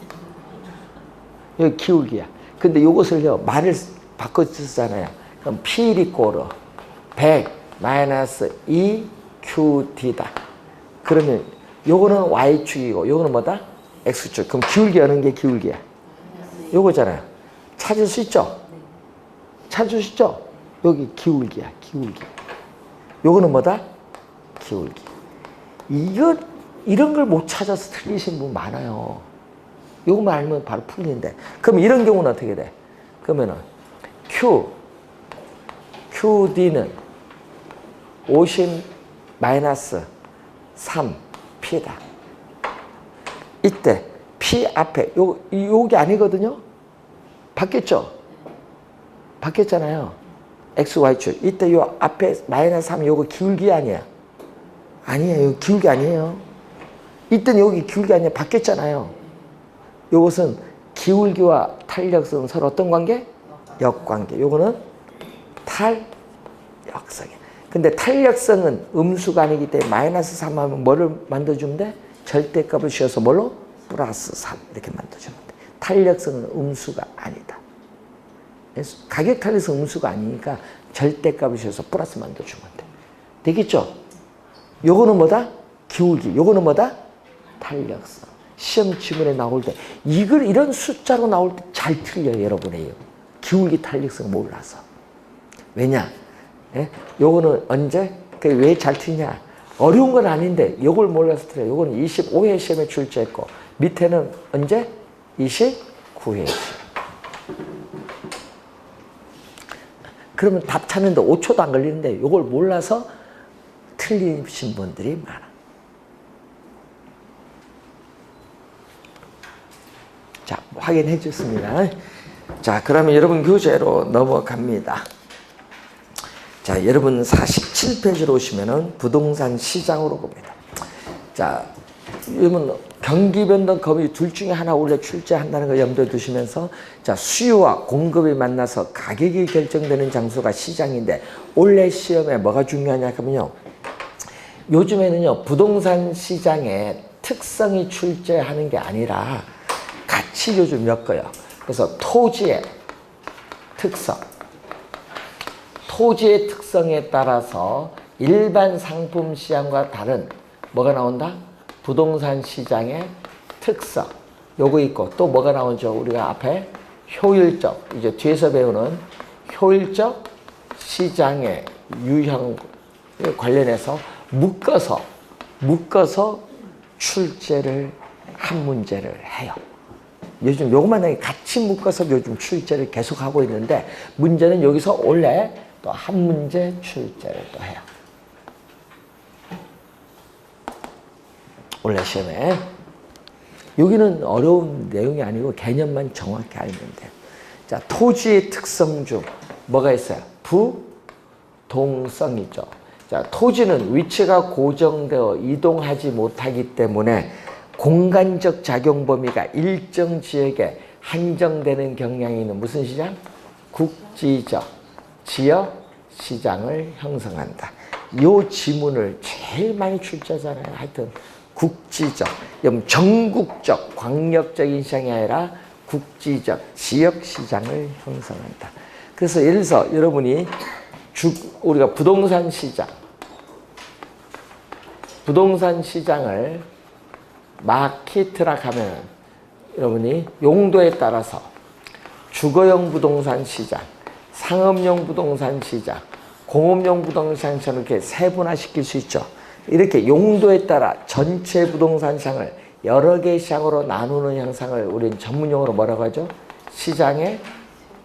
여기 기울기야. 근데 이것을요 말을 바꿔 쓰잖아요. 그럼 P 이꼬르 100 마이너스 2QD다. 그러면 요거는 Y축이고 요거는 뭐다? X축. 그럼 기울기 어느 게 기울기야? 요거잖아요. 찾을 수 있죠? 찾을 수 있죠? 여기 기울기야. 기울기. 요거는 뭐다? 기울기. 이런 걸 못 찾아서 틀리신 분 많아요. 요것만 알면 바로 풀리는데. 그럼 이런 경우는 어떻게 돼? 그러면은 QD는 50 마이너스 3P다. 이때 P 앞에 요게 아니거든요. 바뀌었죠? 바뀌었잖아요. X, Y축. 이때 요 앞에 마이너스 3 요거 기울기 아니야. 아니에요. 요 기울기 아니에요. 이때는 여기 기울기 아니야. 바뀌었잖아요. 요것은 기울기와 탄력성은 서로 어떤 관계? 역관계. 요거는 탄력성이야. 근데 탄력성은 음수가 아니기 때문에 마이너스 3 하면 뭐를 만들어주면 돼? 절대값을 씌워서 뭘로? 플러스 3 이렇게 만들어주면 돼. 탄력성은 음수가 아니다. 가격 탄력성 음수가 아니니까 절대값을 씌워서 플러스 만들어주면 돼. 되겠죠? 요거는 뭐다? 기울기. 요거는 뭐다? 탄력성. 시험 지문에 나올 때 이런 숫자로 나올 때 잘 틀려요. 여러분이요. 기울기 탄력성 몰라서. 왜냐? 예? 요거는 언제? 왜 잘 틀리냐? 어려운 건 아닌데 요걸 몰라서 틀려요. 요거는 25회 시험에 출제했고 밑에는 언제? 29회 시험. 그러면 답 찾는데 5초도 안 걸리는데 요걸 몰라서 틀리신 분들이 많아. 자, 확인해 줬습니다. 자, 그러면 여러분 교재로 넘어갑니다. 자, 여러분 47페이지로 오시면은 부동산 시장으로 봅니다. 자, 이러면 경기 변동 금이 둘 중에 하나 원래 출제한다는 걸 염두에 두시면서 자, 수요와 공급이 만나서 가격이 결정되는 장소가 시장인데 원래 시험에 뭐가 중요하냐 하면요. 요즘에는요. 부동산 시장의 특성이 출제하는 게 아니라 같이 요즘 엮어요. 그래서 토지의 특성, 토지의 특성에 따라서 일반 상품 시장과 다른 뭐가 나온다? 부동산 시장의 특성. 요거 있고 또 뭐가 나오죠? 우리가 앞에 효율적, 이제 뒤에서 배우는 효율적 시장의 유형에 관련해서 묶어서 출제를 한 문제를 해요. 요즘 요것만 같이 묶어서 요즘 출제를 계속하고 있는데 문제는 여기서 원래 또 한 문제 출제를 또 해요. 원래 시험에. 여기는 어려운 내용이 아니고 개념만 정확히 알면 돼요. 자, 토지의 특성 중 뭐가 있어요? 부동성이죠. 자, 토지는 위치가 고정되어 이동하지 못하기 때문에 공간적 작용 범위가 일정 지역에 한정되는 경향이 있는 무슨 시장? 국지적 지역 시장을 형성한다. 이 지문을 제일 많이 출제하잖아요. 하여튼 국지적, 전국적, 광역적인 시장이 아니라 국지적, 지역 시장을 형성한다. 그래서 예를 들어서 여러분이 우리가 부동산 시장을 마케트라 하면 여러분이 용도에 따라서 주거용 부동산 시장, 상업용 부동산 시장, 공업용 부동산 시장을 이렇게 세분화시킬 수 있죠. 이렇게 용도에 따라 전체 부동산 시장을 여러 개의 시장으로 나누는 형상을 우리는 전문용어로 뭐라고 하죠? 시장의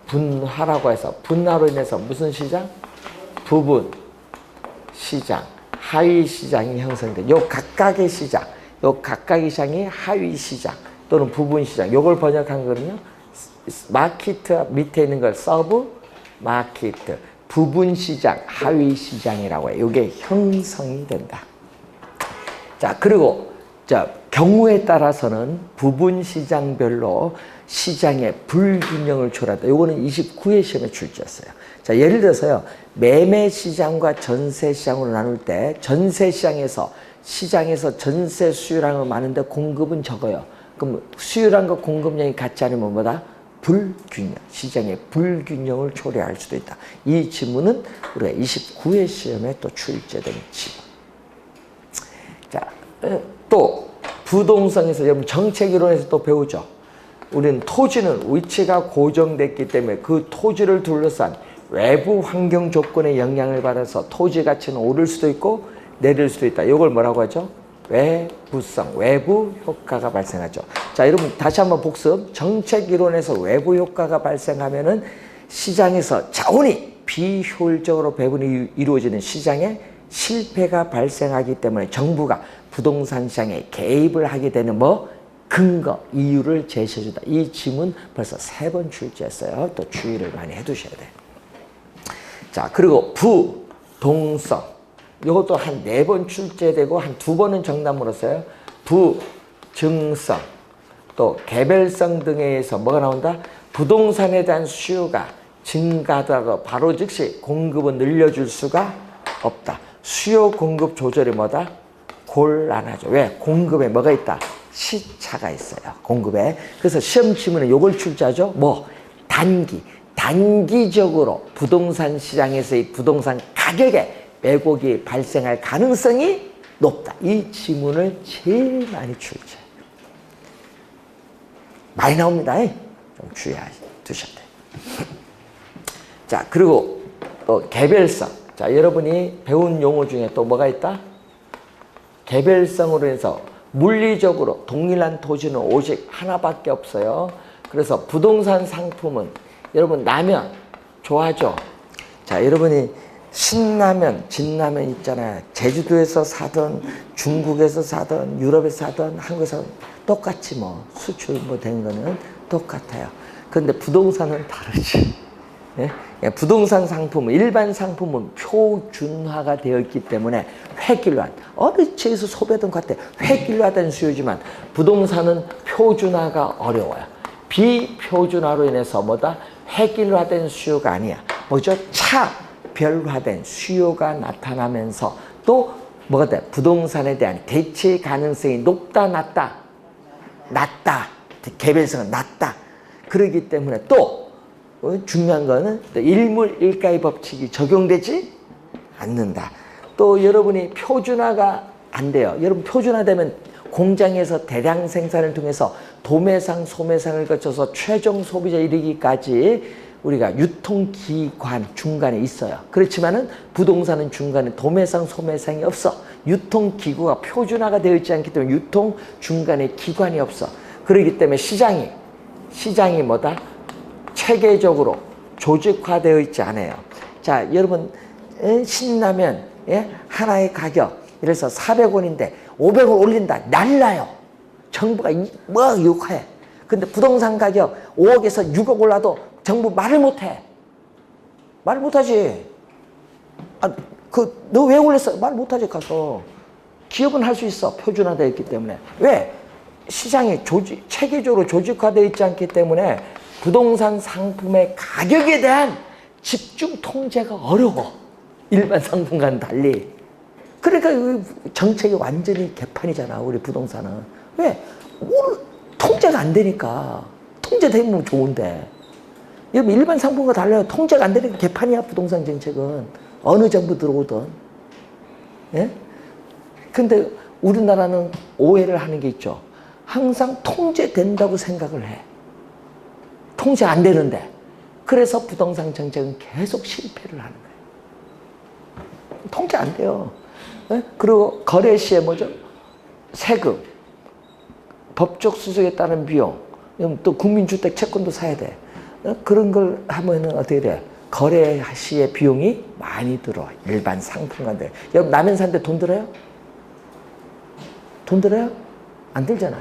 분화라고 해서 분화로 인해서 무슨 시장? 부분 시장, 하위 시장이 형성돼. 요 각각의 시장, 요 각각의 시장이 하위 시장 또는 부분 시장. 요걸 번역한 거는요. 마케트 밑에 있는 걸 서브 마케트, 부분 시장, 하위 시장이라고 해요. 이게 형성이 된다. 자, 그리고 경우에 따라서는 부분 시장별로 시장의 불균형을 초래한다. 요거는 29회 시험에 출제했어요. 자, 예를 들어서요. 매매 시장과 전세 시장으로 나눌 때 전세 시장에서 전세 수요량은 많은데 공급은 적어요. 그럼 수요량과 공급량이 같지 않으면 뭐다? 불균형, 시장의 불균형을 초래할 수도 있다. 이 지문은 우리가 29회 시험에 또 출제된 지문. 자, 또 부동산에서 여러분 정책이론에서 또 배우죠. 우리는 토지는 위치가 고정됐기 때문에 그 토지를 둘러싼 외부 환경 조건의 영향을 받아서 토지 가치는 오를 수도 있고 내릴 수도 있다. 이걸 뭐라고 하죠? 외부성, 외부 효과가 발생하죠. 자, 여러분 다시 한번 복습. 정책 이론에서 외부 효과가 발생하면은 시장에서 자원이 비효율적으로 배분이 이루어지는 시장에 실패가 발생하기 때문에 정부가 부동산 시장에 개입을 하게 되는 근거, 이유를 제시해준다. 이 지문 벌써 3번 출제했어요. 또 주의를 많이 해두셔야 돼요. 자, 그리고 부동성. 이것도 한 4번 출제되고 한 2번은 정답으로 써요. 부증성, 또 개별성 등에 의해서 뭐가 나온다? 부동산에 대한 수요가 증가하더라도 바로 즉시 공급은 늘려줄 수가 없다. 수요 공급 조절이 뭐다? 곤란하죠. 왜? 공급에 뭐가 있다? 시차가 있어요. 공급에. 그래서 시험 지문에 이걸 출제하죠. 단기적으로 부동산 시장에서의 부동산 가격에 왜곡이 발생할 가능성이 높다. 이 지문을 제일 많이 출제. 많이 나옵니다. 좀 주의해 두셔야 돼요. 자, 그리고 또 개별성. 자, 여러분이 배운 용어 중에 또 뭐가 있다? 개별성으로 해서 물리적으로 동일한 토지는 오직 하나밖에 없어요. 그래서 부동산 상품은 여러분 라면 좋아하죠? 자, 여러분이 신라면, 진라면 있잖아요. 제주도에서 사든 중국에서 사든 유럽에서 사든 한국에서 똑같이 수출 된 거는 똑같아요. 그런데 부동산은 다르지. 예? 부동산 상품은 일반 상품은 표준화가 되어 있기 때문에 획일화, 어느 지에서 소비하던 것 같아. 획일화된 수요지만 부동산은 표준화가 어려워요. 비표준화로 인해서 뭐다? 획일화된 수요가 아니야. 뭐죠? 차별화된 수요가 나타나면서 또 뭐가 돼? 부동산에 대한 대체 가능성이 높다, 낮다? 낮다. 개별성은 낮다. 그렇기 때문에 또 중요한 거는 또 일물일가의 법칙이 적용되지 않는다. 또 여러분이 표준화가 안 돼요. 여러분 표준화되면 공장에서 대량 생산을 통해서 도매상, 소매상을 거쳐서 최종 소비자에 이르기까지 우리가 유통기관 중간에 있어요. 그렇지만은 부동산은 중간에 도매상, 소매상이 없어. 유통기구가 표준화가 되어 있지 않기 때문에 유통 중간에 기관이 없어. 그렇기 때문에 시장이 뭐다? 체계적으로 조직화되어 있지 않아요. 자, 여러분 신라면 하나의 가격 예를 들어서 400원인데 500원 올린다. 날라요. 정부가 뭐 욕해. 근데 부동산 가격 5억에서 6억 올라도 정부 말을 못해. 말 못하지. 너 왜 올렸어? 말 못하지 가서. 기업은 할 수 있어. 표준화되어 있기 때문에. 왜? 시장이 체계적으로 조직화되어 있지 않기 때문에 부동산 상품의 가격에 대한 집중 통제가 어려워. 일반 상품과는 달리. 그러니까 정책이 완전히 개판이잖아. 우리 부동산은. 왜? 통제가 안 되니까. 통제되면 좋은데. 여러분 일반 상품과 달라요. 통제가 안 되니까 개판이야. 부동산 정책은. 어느 정부 들어오든. 예? 근데 우리나라는 오해를 하는 게 있죠. 항상 통제된다고 생각을 해. 통제 안 되는데. 그래서 부동산 정책은 계속 실패를 하는 거예요. 통제 안 돼요. 네? 그리고 거래 시에 뭐죠? 세금, 법적 수수에 따른 비용, 또 국민주택 채권도 사야 돼. 그런 걸 하면은 어떻게 돼? 거래 시에 비용이 많이 들어. 일반 상품관들. 여러분 라면 사는데 돈 들어요? 돈 들어요? 안 들잖아.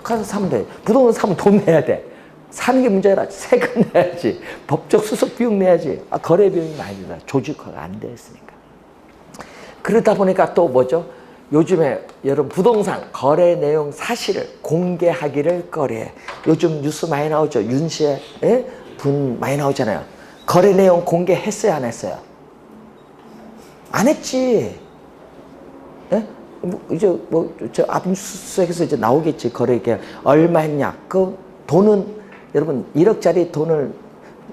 가서 사면 돼. 부동산 사면 돈 내야 돼. 사는 게 문제라. 세금 내야지. 법적 수속 비용 내야지. 거래 비용이 많이 들어. 조직화가 안 됐으니까. 그러다 보니까 또 뭐죠? 요즘에 여러분 부동산 거래 내용 사실을 공개하기를 꺼려해. 요즘 뉴스 많이 나오죠. 윤 씨의 분 많이 나오잖아요. 거래 내용 공개했어요, 안 했어요? 안 했지. 이제 저 압수수색에서 이제 나오겠지. 거래 계약 얼마 했냐? 그 돈은 여러분 1억짜리 돈을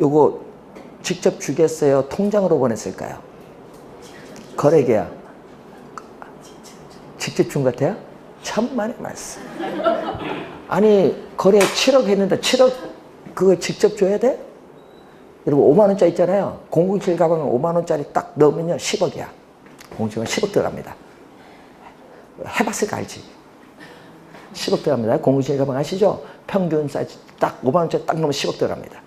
요거 직접 주겠어요? 통장으로 보냈을까요? 거래 계약 직접 준 것 같아요? 천만의 말씀. 아니 거래 7억 했는데 7억 그거 직접 줘야 돼? 여러분 5만 원짜리 있잖아요. 007 가방에 5만 원짜리 딱 넣으면요 10억이야. 007은 10억 들어갑니다. 해봤으니까 알지. 10억 들어갑니다. 007 가방 아시죠? 평균 사이즈 딱 5만 원짜리 딱 넣으면 10억 들어갑니다.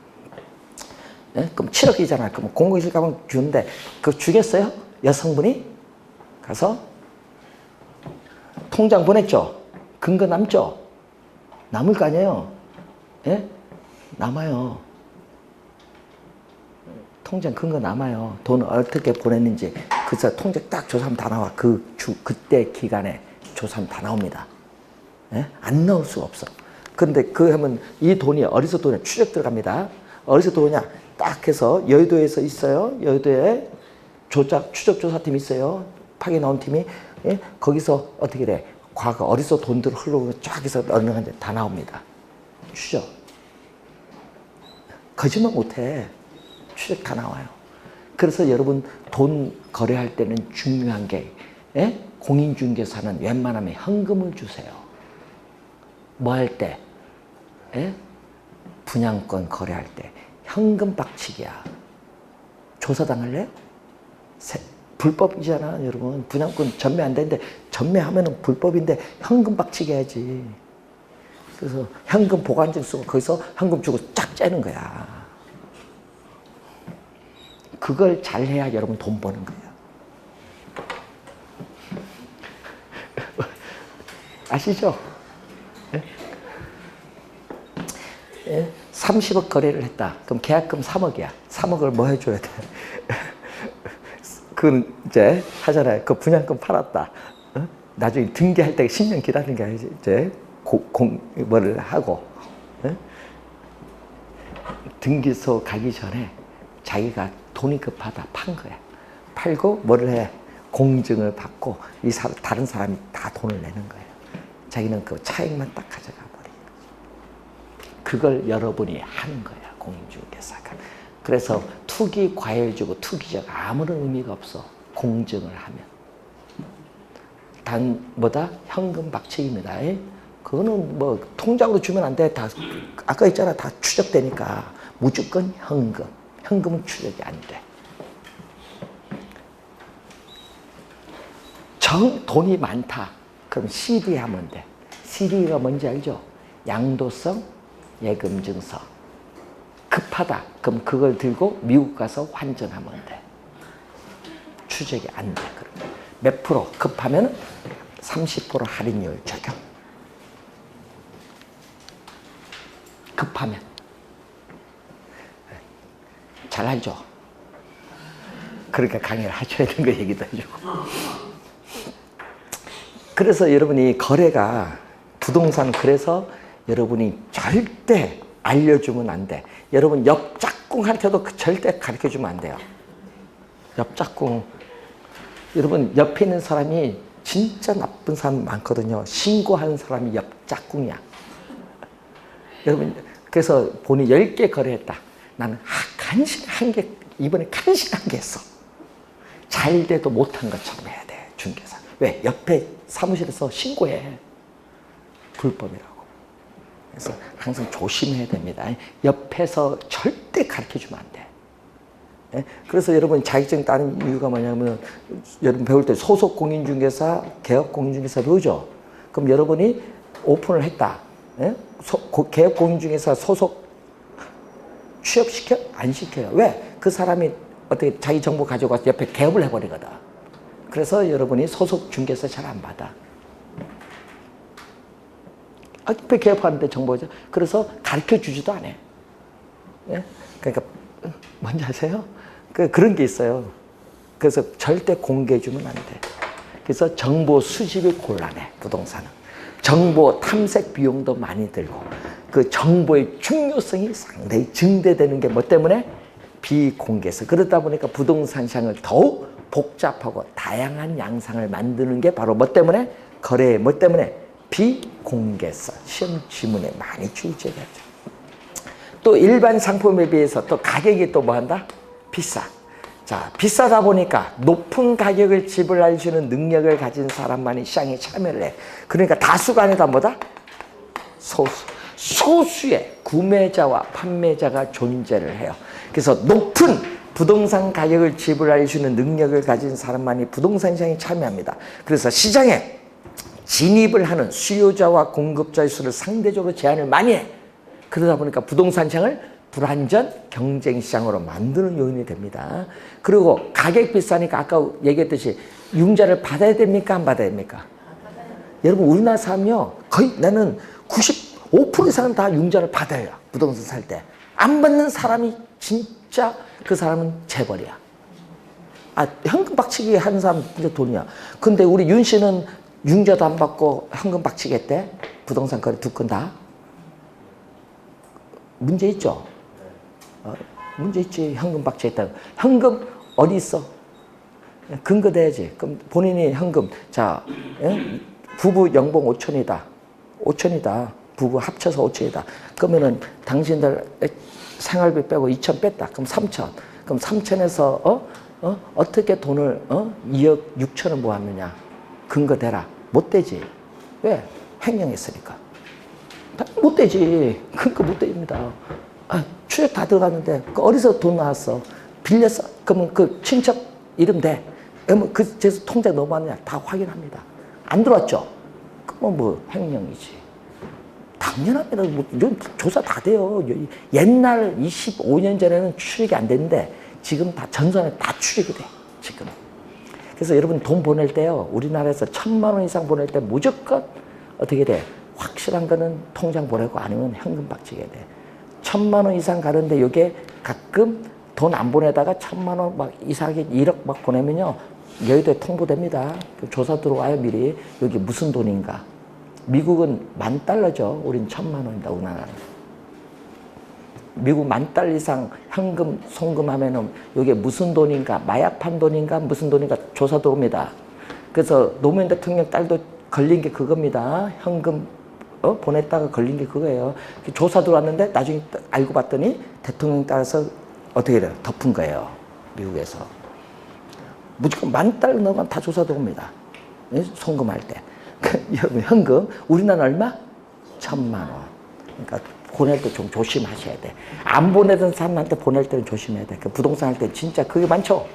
네? 그럼 7억이잖아. 그럼 007 가방 주는데 그거 주겠어요? 여성분이? 가서 통장 보냈죠? 근거 남죠? 남을 거 아니에요? 예? 남아요. 통장 근거 남아요. 돈을 어떻게 보냈는지. 그래서 통장 딱 조사하면 다 나와. 그때 기간에 조사하면 다 나옵니다. 예? 안 나올 수가 없어. 그런데 그 하면 이 돈이 어디서 돈에 추적 들어갑니다. 어디서 들어오냐? 딱 해서 여의도에서 있어요. 여의도에 추적조사팀이 있어요. 파견 나온 팀이. 예? 거기서 어떻게 돼? 과거 어디서 돈들 흘러오고 쫙 해서 어느 한데 다 나옵니다. 추적. 거짓말 못해. 추적 다 나와요. 그래서 여러분 돈 거래할 때는 중요한 게 공인중개사는 웬만하면 현금을 주세요. 뭐 할 때? 분양권 거래할 때 현금 박치기야. 조사당할래요? 불법이잖아 여러분. 분양권 전매 안 되는데 전매하면은 불법인데 현금 박치기 해야지. 그래서 현금 보관증 쓰고 거기서 현금 주고 쫙 째는 거야. 그걸 잘해야 여러분 돈 버는 거예요. 아시죠? 30억 거래를 했다. 그럼 계약금 3억이야. 3억을 뭐 해줘야 돼? 그건 이제 하잖아요. 그 분양권 팔았다. 어? 나중에 등기할 때 10년 기다리는 게 아니지. 이제 뭐를 하고 어? 등기소 가기 전에 자기가 돈이 급하다 판 거야. 팔고 뭐를 해? 공증을 받고 다른 사람이 다 돈을 내는 거예요. 자기는 그 차익만 딱 가져가 버리는 거죠. 그걸 여러분이 하는 거야, 공인중개사가. 그래서 투기 과열 주고 투기적 아무런 의미가 없어. 공증을 하면. 뭐다? 현금 박치기입니다. 그거는 뭐 통장으로 주면 안 돼. 다 아까 했잖아. 다 추적되니까 무조건 현금. 현금은 추적이 안 돼. 돈이 많다. 그럼 CD 하면 돼. CD가 뭔지 알죠? 양도성 예금증서. 급하다. 그럼 그걸 들고 미국 가서 환전하면 돼. 추적이 안 돼. 그러면 몇 프로? 급하면 30% 할인율 적용. 급하면. 잘 알죠? 그러니까 강의를 하셔야 되는 거 얘기도 해주고. 그래서 여러분이 거래가 부동산 그래서 여러분이 절대 알려주면 안 돼. 여러분 옆 짝꿍한테도 절대 가르쳐주면 안 돼요. 옆 짝꿍. 여러분 옆에 있는 사람이 진짜 나쁜 사람 많거든요. 신고하는 사람이 옆 짝꿍이야. 여러분 그래서 본인이 10개 거래했다. 나는 간신 한 개, 이번에 간신 한 개 했어. 잘 돼도 못한 것처럼 해야 돼, 중개사. 왜? 옆에 사무실에서 신고해. 불법이라고. 그래서 항상 조심해야 됩니다. 옆에서 절대 가르쳐주면 안 돼. 그래서 여러분 자격증 따는 이유가 뭐냐면 여러분 배울 때 소속 공인중개사, 개업 공인중개사 배우죠? 그럼 여러분이 오픈을 했다. 개업 공인중개사 소속 취업시켜? 안 시켜요. 왜? 그 사람이 어떻게 자기 정보 가져가서 옆에 개업을 해버리거든. 그래서 여러분이 소속 중개사 잘 안 받아. 옆에 개업하는데 정보죠. 그래서 가르쳐 주지도 않아요. 예? 그러니까 뭔지 아세요? 그런 게 있어요. 그래서 절대 공개해 주면 안 돼. 그래서 정보 수집이 곤란해, 부동산은. 정보 탐색 비용도 많이 들고 그 정보의 중요성이 상당히 증대되는 게 뭐 때문에? 비공개서. 그러다 보니까 부동산 시장을 더욱 복잡하고 다양한 양상을 만드는 게 바로 뭐 때문에? 거래 뭐 때문에? 비공개서. 시험 지문에 많이 출제되죠. 또 일반 상품에 비해서 또 가격이 또 뭐한다? 비싸. 자, 비싸다 보니까 높은 가격을 지불할 수 있는 능력을 가진 사람만이 시장에 참여를 해. 그러니까 다수가 아니다 뭐다? 소수의 구매자와 판매자가 존재를 해요. 그래서 높은 부동산 가격을 지불할 수 있는 능력을 가진 사람만이 부동산 시장에 참여합니다. 그래서 시장에 진입을 하는 수요자와 공급자의 수를 상대적으로 제한을 많이 해. 그러다 보니까 부동산 시장을 불안전 경쟁 시장으로 만드는 요인이 됩니다. 그리고 가격 비싸니까 아까 얘기했듯이 융자를 받아야 됩니까? 안 받아야 됩니까? 여러분 우리나라 사람요 거의 나는 95% 이상은 다 융자를 받아요. 부동산 살 때. 안 받는 사람이 진짜 그 사람은 재벌이야. 현금 박치기 하는 사람 진짜 돈이야. 근데 우리 윤 씨는 융자도 안 받고 현금 박치기 했대? 부동산 거래 두 건 다? 문제 있죠? 문제 있지. 현금 박치했다. 현금 어디 있어? 근거 대야지. 그럼 본인이 현금. 자, 부부 연봉 5천이다. 5천이다. 부부 합쳐서 5천이다. 그러면은 당신들 생활비 빼고 2천 뺐다. 그럼 3천. 그럼 3천에서 어떻게 돈을 2억 6천을 모았느냐? 근거 대라. 못 되지. 왜? 횡령했으니까. 못 되지. 근거 못 됩니다. 추적 다 들어갔는데 어디서 돈 나왔어? 빌렸어? 그러면 그 친척 이름 대. 그러면 그 제서 통장 넘어왔느냐? 다 확인합니다. 안 들어왔죠? 그러면 뭐 횡령이지. 당연합니다. 뭐 조사 다 돼요. 옛날 25년 전에는 추적이 안 됐는데 지금 다 전산에 다 추적이 돼. 지금. 그래서 여러분 돈 보낼 때요. 우리나라에서 1,000만 원 이상 보낼 때 무조건 어떻게 돼? 확실한 거는 통장 보내고 아니면 현금 박치게 돼. 1,000만 원 이상 가는데 이게 가끔 돈 안 보내다가 1,000만 원 막 이상하게 1억 막 보내면요. 여의도에 통보됩니다. 조사 들어와요, 미리. 여기 무슨 돈인가. 미국은 $10,000죠. 우린 1,000만 원입니다, 우리나라는. 미국 $10,000 이상 현금 송금하면은 이게 무슨 돈인가, 마약 판 돈인가, 무슨 돈인가 조사 들어옵니다. 그래서 노무현 대통령 딸도 걸린 게 그겁니다. 현금 보냈다가 걸린 게 그거예요. 조사 들어왔는데 나중에 알고 봤더니 대통령 따라서 어떻게 돼요? 덮은 거예요. 미국에서. 무조건 $10,000 넣으면 다 조사 들어옵니다. 송금할 때. 여러분 현금 우리나라 얼마? 1,000만 원. 그러니까 보낼 때 좀 조심하셔야 돼. 안 보내던 사람한테 보낼 때는 조심해야 돼. 그 부동산 할 때 진짜 그게 많죠.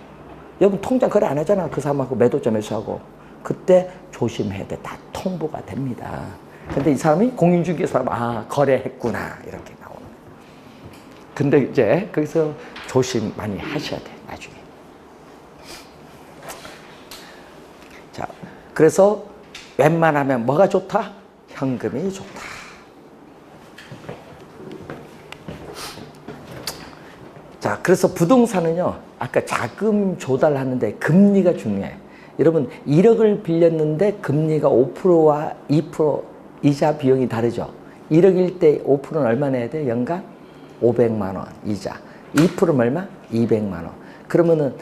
여러분 통장 거래 안 하잖아. 그 사람하고 매도점에서 하고. 그때 조심해야 돼. 다 통보가 됩니다. 근데 이 사람이 공인중개사 거래했구나 이렇게 나오는 거예요. 근데 이제 거기서 조심 많이 하셔야 돼. 나중에. 자, 그래서 웬만하면 뭐가 좋다? 현금이 좋다. 자, 그래서 부동산은요, 아까 자금 조달하는데 금리가 중요해. 여러분, 1억을 빌렸는데 금리가 5%와 2% 이자 비용이 다르죠. 1억일 때 5%는 얼마 내야 돼? 연간 500만 원 이자. 2%는 얼마? 200만 원. 그러면은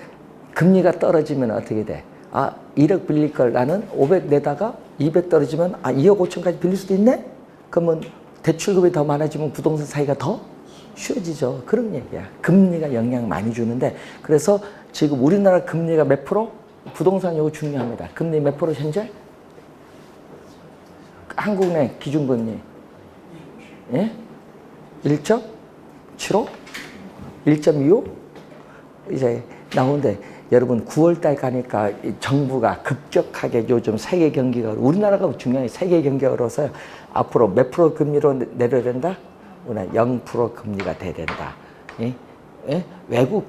금리가 떨어지면 어떻게 돼? 1억 빌릴 걸 나는 500 내다가 200 떨어지면 2억 5천까지 빌릴 수도 있네? 그러면 대출금이 더 많아지면 부동산 사기가 더 쉬워지죠. 그런 얘기야. 금리가 영향 많이 주는데 그래서 지금 우리나라 금리가 몇 프로? 부동산 이거 중요합니다. 금리 몇 프로 현재? 한국은행 기준금리 예? 1.75? 1.25? 이제 나오는데 여러분 9월달 가니까 정부가 급격하게 요즘 세계 경기가 우리나라가 중요해. 세계 경기가 어려워서 앞으로 몇 프로 금리로 내려야 된다? 0% 금리가 돼야 된다. 예? 예? 외국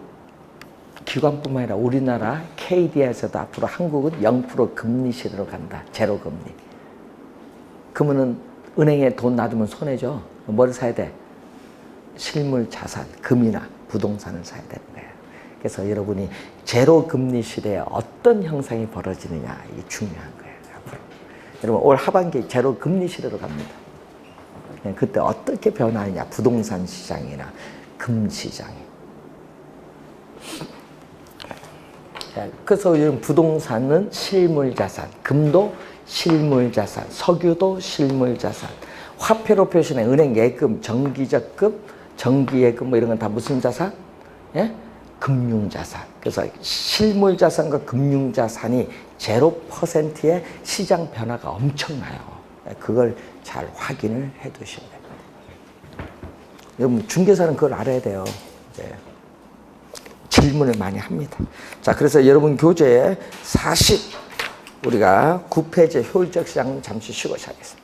기관뿐만 아니라 우리나라 KD에서도 앞으로 한국은 0% 금리 시대로 간다. 제로 금리. 그러면은 은행에 돈 놔두면 손해죠. 뭘 사야 돼? 실물 자산, 금이나 부동산을 사야 되는 거예요. 그래서 여러분이 제로 금리 시대에 어떤 형상이 벌어지느냐 이게 중요한 거예요. 앞으로. 여러분 올 하반기 제로 금리 시대로 갑니다. 그때 어떻게 변하느냐 부동산 시장이나 금 시장이. 그래서 요즘 부동산은 실물 자산, 금도 실물 자산, 석유도 실물 자산, 화폐로 표시된 은행 예금, 정기적금, 정기예금 뭐 이런 건 다 무슨 자산? 예? 금융자산. 그래서 실물 자산과 금융자산이 0%의 시장 변화가 엄청나요. 그걸 잘 확인을 해 두셔야 됩니다. 여러분 중개사는 그걸 알아야 돼요. 네. 질문을 많이 합니다. 자, 그래서 여러분 교재에 40 우리가 9페이지 효율적 시장 잠시 쉬고 시작하겠습니다.